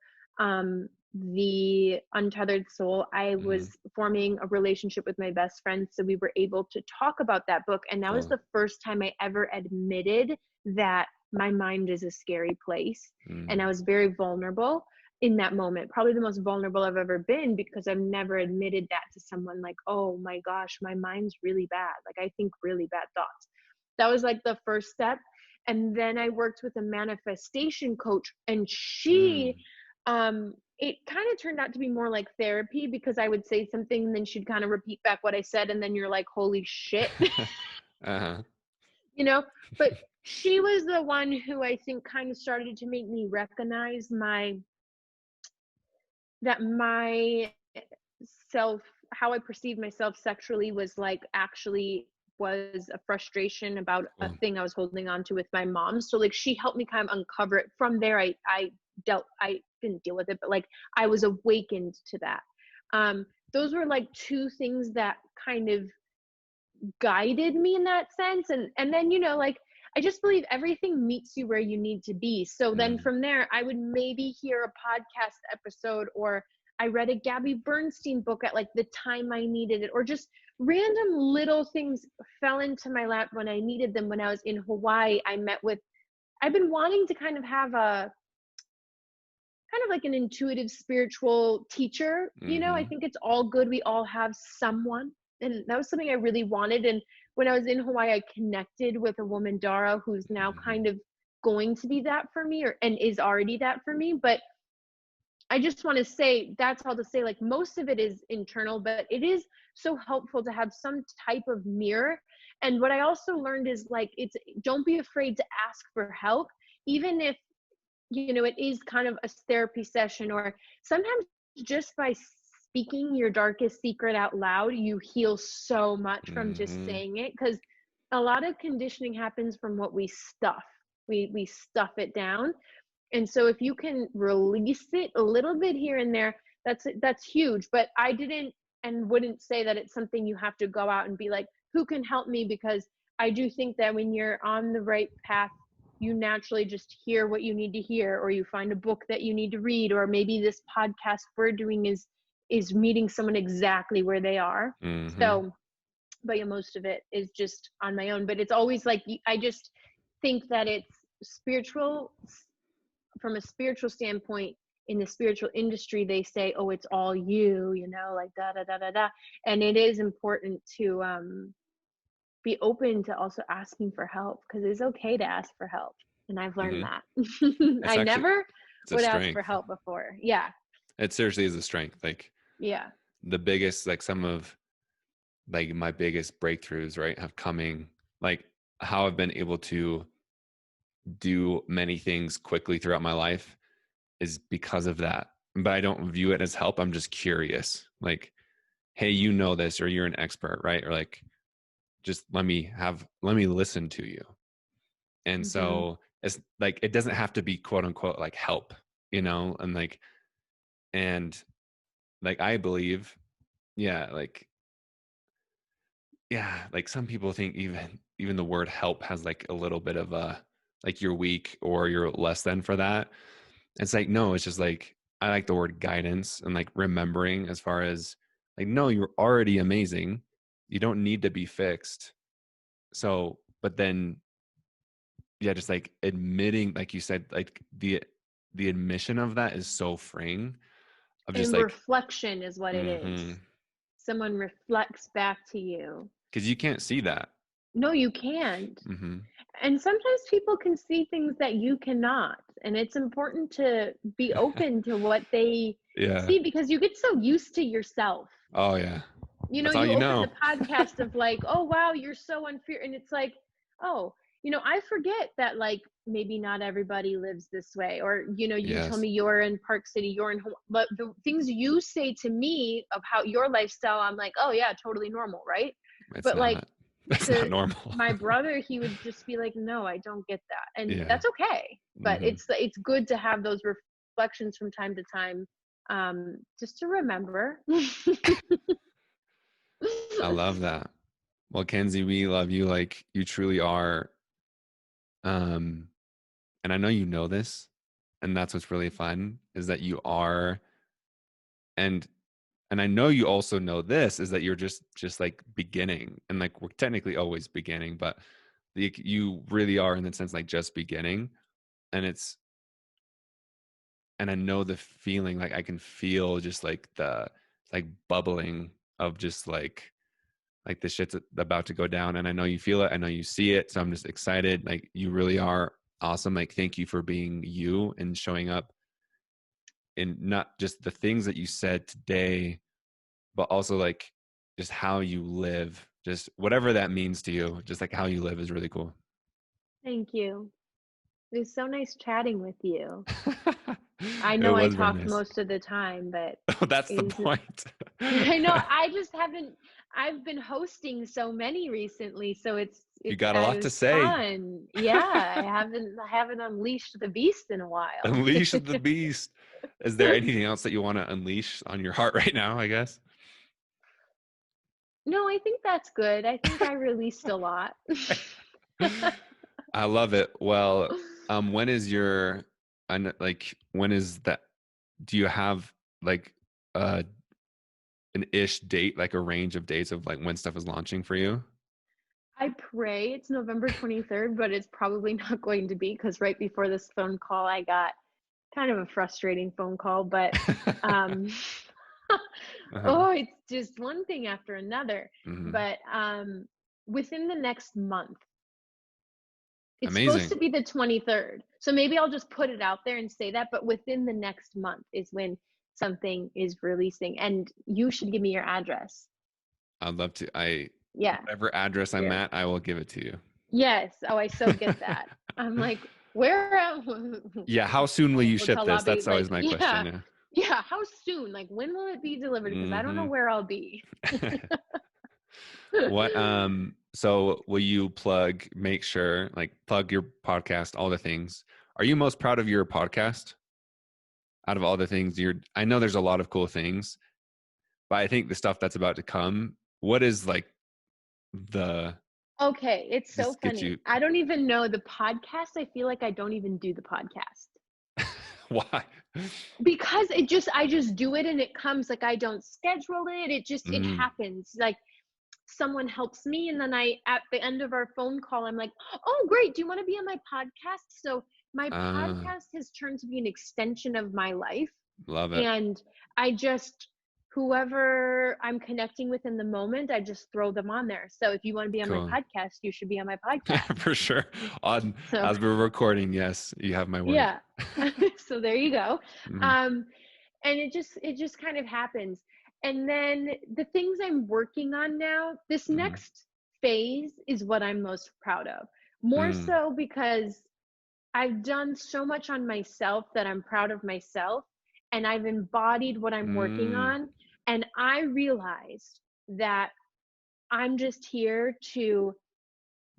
the Untethered Soul, I was Mm-hmm. forming a relationship with my best friend. So we were able to talk about that book. And that was Cool. the first time I ever admitted that my mind is a scary place. And I Mm. was very vulnerable in that moment, probably the most vulnerable I've ever been, because I've never admitted that to someone, like, oh my gosh, my mind's really bad. Like, I think really bad thoughts. That was like the first step. And then I worked with a manifestation coach, and she, it kind of turned out to be more like therapy, because I would say something and then she'd kind of repeat back what I said, and then you're like, holy shit. Uh-huh. You know, but she was the one who I think kind of started to make me recognize my self, how I perceived myself sexually was like actually was a frustration about a Cool. thing I was holding on to with my mom. So like she helped me kind of uncover it. From there, I didn't deal with it, but like I was awakened to that. Those were like two things that kind of guided me in that sense. And then, like, I just believe everything meets you where you need to be. So then Mm. from there, I would maybe hear a podcast episode, or I read a Gabby Bernstein book at like the time I needed it, or just random little things fell into my lap when I needed them. When I was in Hawaii, I've been wanting to kind of have a kind of like an intuitive spiritual teacher. I Mm-hmm. think it's all good. We all have someone. And that was something I really wanted. And when I was in Hawaii, I connected with a woman, Dara, who's now Mm-hmm. kind of going to be that for me, and is already that for me. But I just want to say, that's all to say, like, most of it is internal, but it is so helpful to have some type of mirror. And what I also learned is, like, don't be afraid to ask for help, even if it is kind of a therapy session, or sometimes just by speaking your darkest secret out loud, you heal so much from just Mm-hmm. saying it. Because a lot of conditioning happens from what we stuff. We stuff it down. And so if you can release it a little bit here and there, that's huge. But I didn't and wouldn't say that it's something you have to go out and be like, who can help me? Because I do think that when you're on the right path, you naturally just hear what you need to hear, or you find a book that you need to read, or maybe this podcast we're doing is meeting someone exactly where they are. Mm-hmm. So, but yeah, most of it is just on my own. But it's always like, I just think that it's spiritual. From a spiritual standpoint, in the spiritual industry, they say, oh, it's all you, like da da da da da. And it is important to be open to also asking for help, because it's okay to ask for help. And I've learned Mm-hmm. that. It's I actually, never it's a would ask for strength. help before. Yeah. It seriously is a strength. Like Yeah. the biggest, like some of like my biggest breakthroughs, right, have coming like how I've been able to do many things quickly throughout my life is because of that. But I don't view it as help. I'm just curious. Like, hey, you know this, or you're an expert, right? Or like, just let me listen to you. And Mm-hmm. so it's like it doesn't have to be quote unquote like help, and and like I believe, yeah, like some people think even the word help has like a little bit of a like you're weak or you're less than for that. It's like no, it's just like I like the word guidance and like remembering as far as like no, you're already amazing. You don't need to be fixed. So, but then yeah, just like admitting, like you said, like the admission of that is so freeing of just And like reflection is what it mm-hmm. is. Someone reflects back to you. Because you can't see that. No, you can't. Mm-hmm. And sometimes people can see things that you cannot. And it's important to be open to what they Yeah. see, because you get so used to yourself. Oh yeah. That's all You you open the know. podcast of like, oh, wow, you're so unfair. And it's like, oh, I forget that, like, maybe not everybody lives this way. Or, you tell Yes. me you're in Park City, you're in Hawaii, but the things you say to me of how your lifestyle, I'm like, oh yeah, totally normal, right? It's But like, not. It's not to normal. my brother, he would just be like, no, I don't get that. And Yeah. that's okay. But Mm-hmm. it's good to have those reflections from time to time, just to remember. I love that. Well, Kenzie, we love you like you truly are. Um, and I know you know this, and that's what's really fun is that you are and I know you also know this is that you're just like beginning, and like we're technically always beginning, but you really are in the sense like just beginning. And it's, and I know the feeling, like I can feel just like the like bubbling of just like the shit's about to go down, and I know you feel it, I know you see it, so I'm just excited. Like you really are awesome. Like thank you for being you and showing up in not just the things that you said today, but also like just how you live, just whatever that means to you, just like how you live is really cool. Thank you. It was so nice chatting with you. I It know I was very talk nice. most of the time, but Oh, that's the is point. I know I just haven't I've been hosting so many recently, so You it's got a lot to was say. fun. Yeah, I haven't unleashed the beast in a while. Unleash the beast. Is there anything else that you want to unleash on your heart right now, I guess? No, I think that's good. I think I released a lot. I love it. Well, when is your, like, when is that? Do you have like uh an ish date, like a range of dates of like when stuff is launching for you? I pray it's November 23rd, but it's probably not going to be because right before this phone call, I got kind of a frustrating phone call, but um, Uh-huh. oh, it's just one thing after another. Hmm. But within the next month, it's supposed Amazing. to be the 23rd. So maybe I'll just put it out there and say that, but within the next month is when something is releasing. And you should give me your address. I'd love to. Yeah. Whatever address I'm Yeah. at, I will give it to you. Yes. Oh, I so get that. I'm like, where Yeah. How soon will you ship hotel this? lobby? That's Like, always my question. yeah. Yeah. Yeah. How soon? Like, when will it be delivered? Because I don't know Hmm. where I'll be. What, so will you make sure, like plug your podcast, all the things. Are you most proud of your podcast out of all the things I know there's a lot of cool things, but I think the stuff that's about to come, what is like the, Okay. It's so just get funny. you, I don't even know the podcast. I feel like I don't even do the podcast. why? Because I just do it and it comes. Like, I don't schedule it. It Mm, happens. Like, someone helps me, and then I at the end of our phone call, I'm like, oh great, do you want to be on my podcast? So my uh, podcast has turned to be an extension of my life. love it. And I just, whoever I'm connecting with in the moment, I just throw them on there. So if you want to be on my Cool. podcast, you should be on my podcast. For sure. On, So as we're recording, yes, you have my word. yeah. So there you go. Mhm. um and it just kind of happens. And then the things I'm working on now, this Mhm. next phase is what I'm most proud of, more Mm. so because I've done so much on myself that I'm proud of myself, and I've embodied what I'm working Mm. on. And I realized that I'm just here to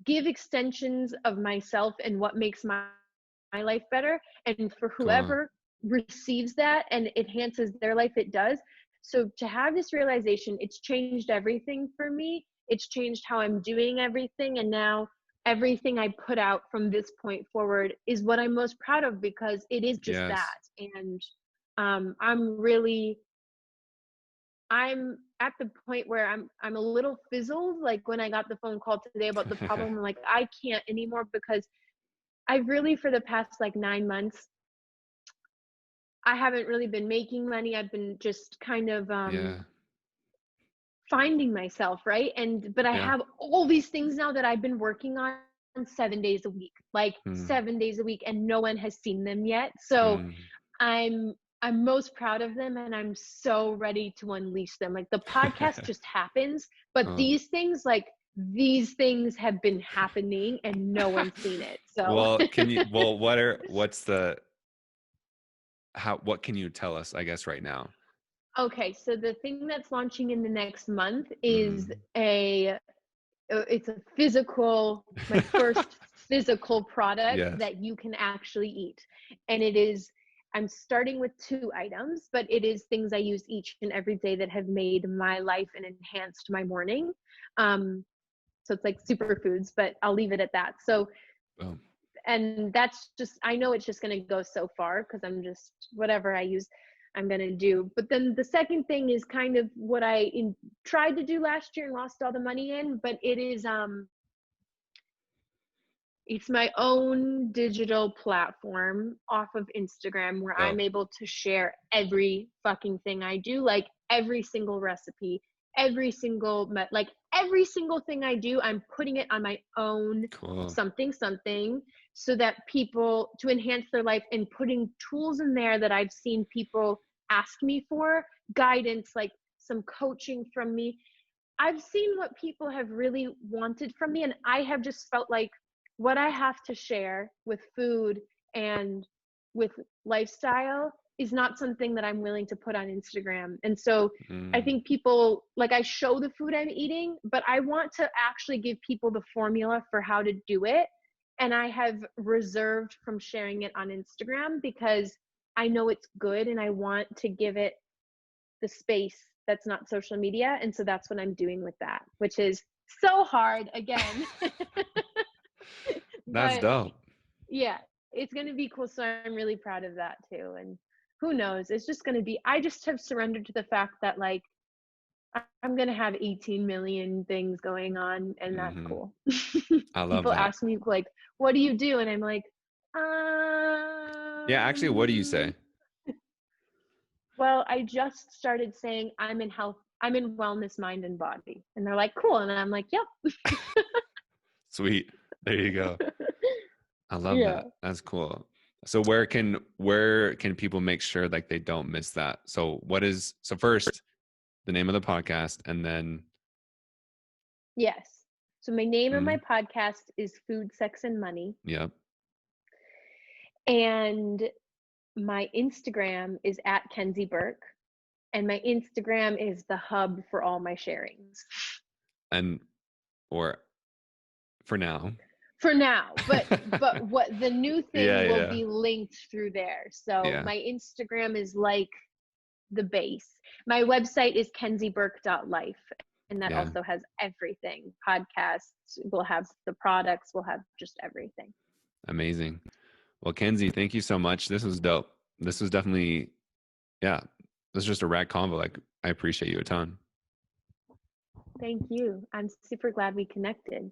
give extensions of myself and what makes my life better. And for Cool. whoever receives that and enhances their life, it does. So to have this realization, it's changed everything for me. It's changed how I'm doing everything. And now everything I put out from this point forward is what I'm most proud of, because it is just Yes. that. And I'm at the point where I'm a little fizzled. Like when I got the phone call today about the problem, I'm like, I can't anymore, because I've really, for the past like 9 months, I haven't really been making money. I've been just kind of Yeah. finding myself, right? But I Yeah. have all these things now that I've been working on 7 days a week, like Mm. 7 days a week, and no one has seen them yet. So Mm. I'm I'm most proud of them, and I'm so ready to unleash them. Like the podcast just happens, but Cool. these things have been happening and no one's seen it. So Well, what's the, what can you tell us, I guess, right now? okay, so the thing that's launching in the next month is Mm. it's a physical, my first physical product Yes. that you can actually eat. And it is, I'm starting with 2 items, but it is things I use each and every day that have made my life and enhanced my morning. So it's like superfoods, but I'll leave it at that. So, Boom. and that's just, I know it's just going to go so far because I'm just whatever I use. I'm going to do. But then the second thing is kind of what I tried to do last year and lost all the money in, but it is, it's my own digital platform off of Instagram where I'm able to share every fucking thing I do, like every single recipe, every single every single thing I do, I'm putting it on my own something so that people, to enhance their life, and putting tools in there that I've seen people ask me for, guidance, like some coaching from me. I've seen what people have really wanted from me, and I have just felt like what I have to share with food and with lifestyle is not something that I'm willing to put on Instagram. And so I think people, like, I show the food I'm eating, but I want to actually give people the formula for how to do it. And I have reserved from sharing it on Instagram because I know it's good and I want to give it the space that's not social media. And so that's what I'm doing with that, which is so hard again. That's dope. Yeah, it's going to be cool. So I'm really proud of that too. And who knows, it's just going to be, I just have surrendered to the fact that, like, I'm going to have 18 million things going on, and that's cool. I love People that. ask me, like, what do you do? And I'm like, yeah, actually, what do you say? Well, I just started saying I'm in wellness, mind and body. And they're like, cool. And I'm like, yep. Sweet. There you go. I love that. That's cool. So where can people make sure like they don't miss that? So first, the name of the podcast, and then. Yes. So my name of my podcast is Food, Sex, and Money. Yep. And my Instagram is at Kenzie Burke. And my Instagram is the hub for all my sharings. Or for now. For now, but what the new thing will be linked through there. So my Instagram is like the base. My website is kenzieburke.life, and that also has everything. Podcasts, we'll have the products, we'll have just everything. Amazing. Well, Kenzie, thank you so much. This was dope. This was definitely, this is just a rad convo. Like, I appreciate you a ton. Thank you. I'm super glad we connected.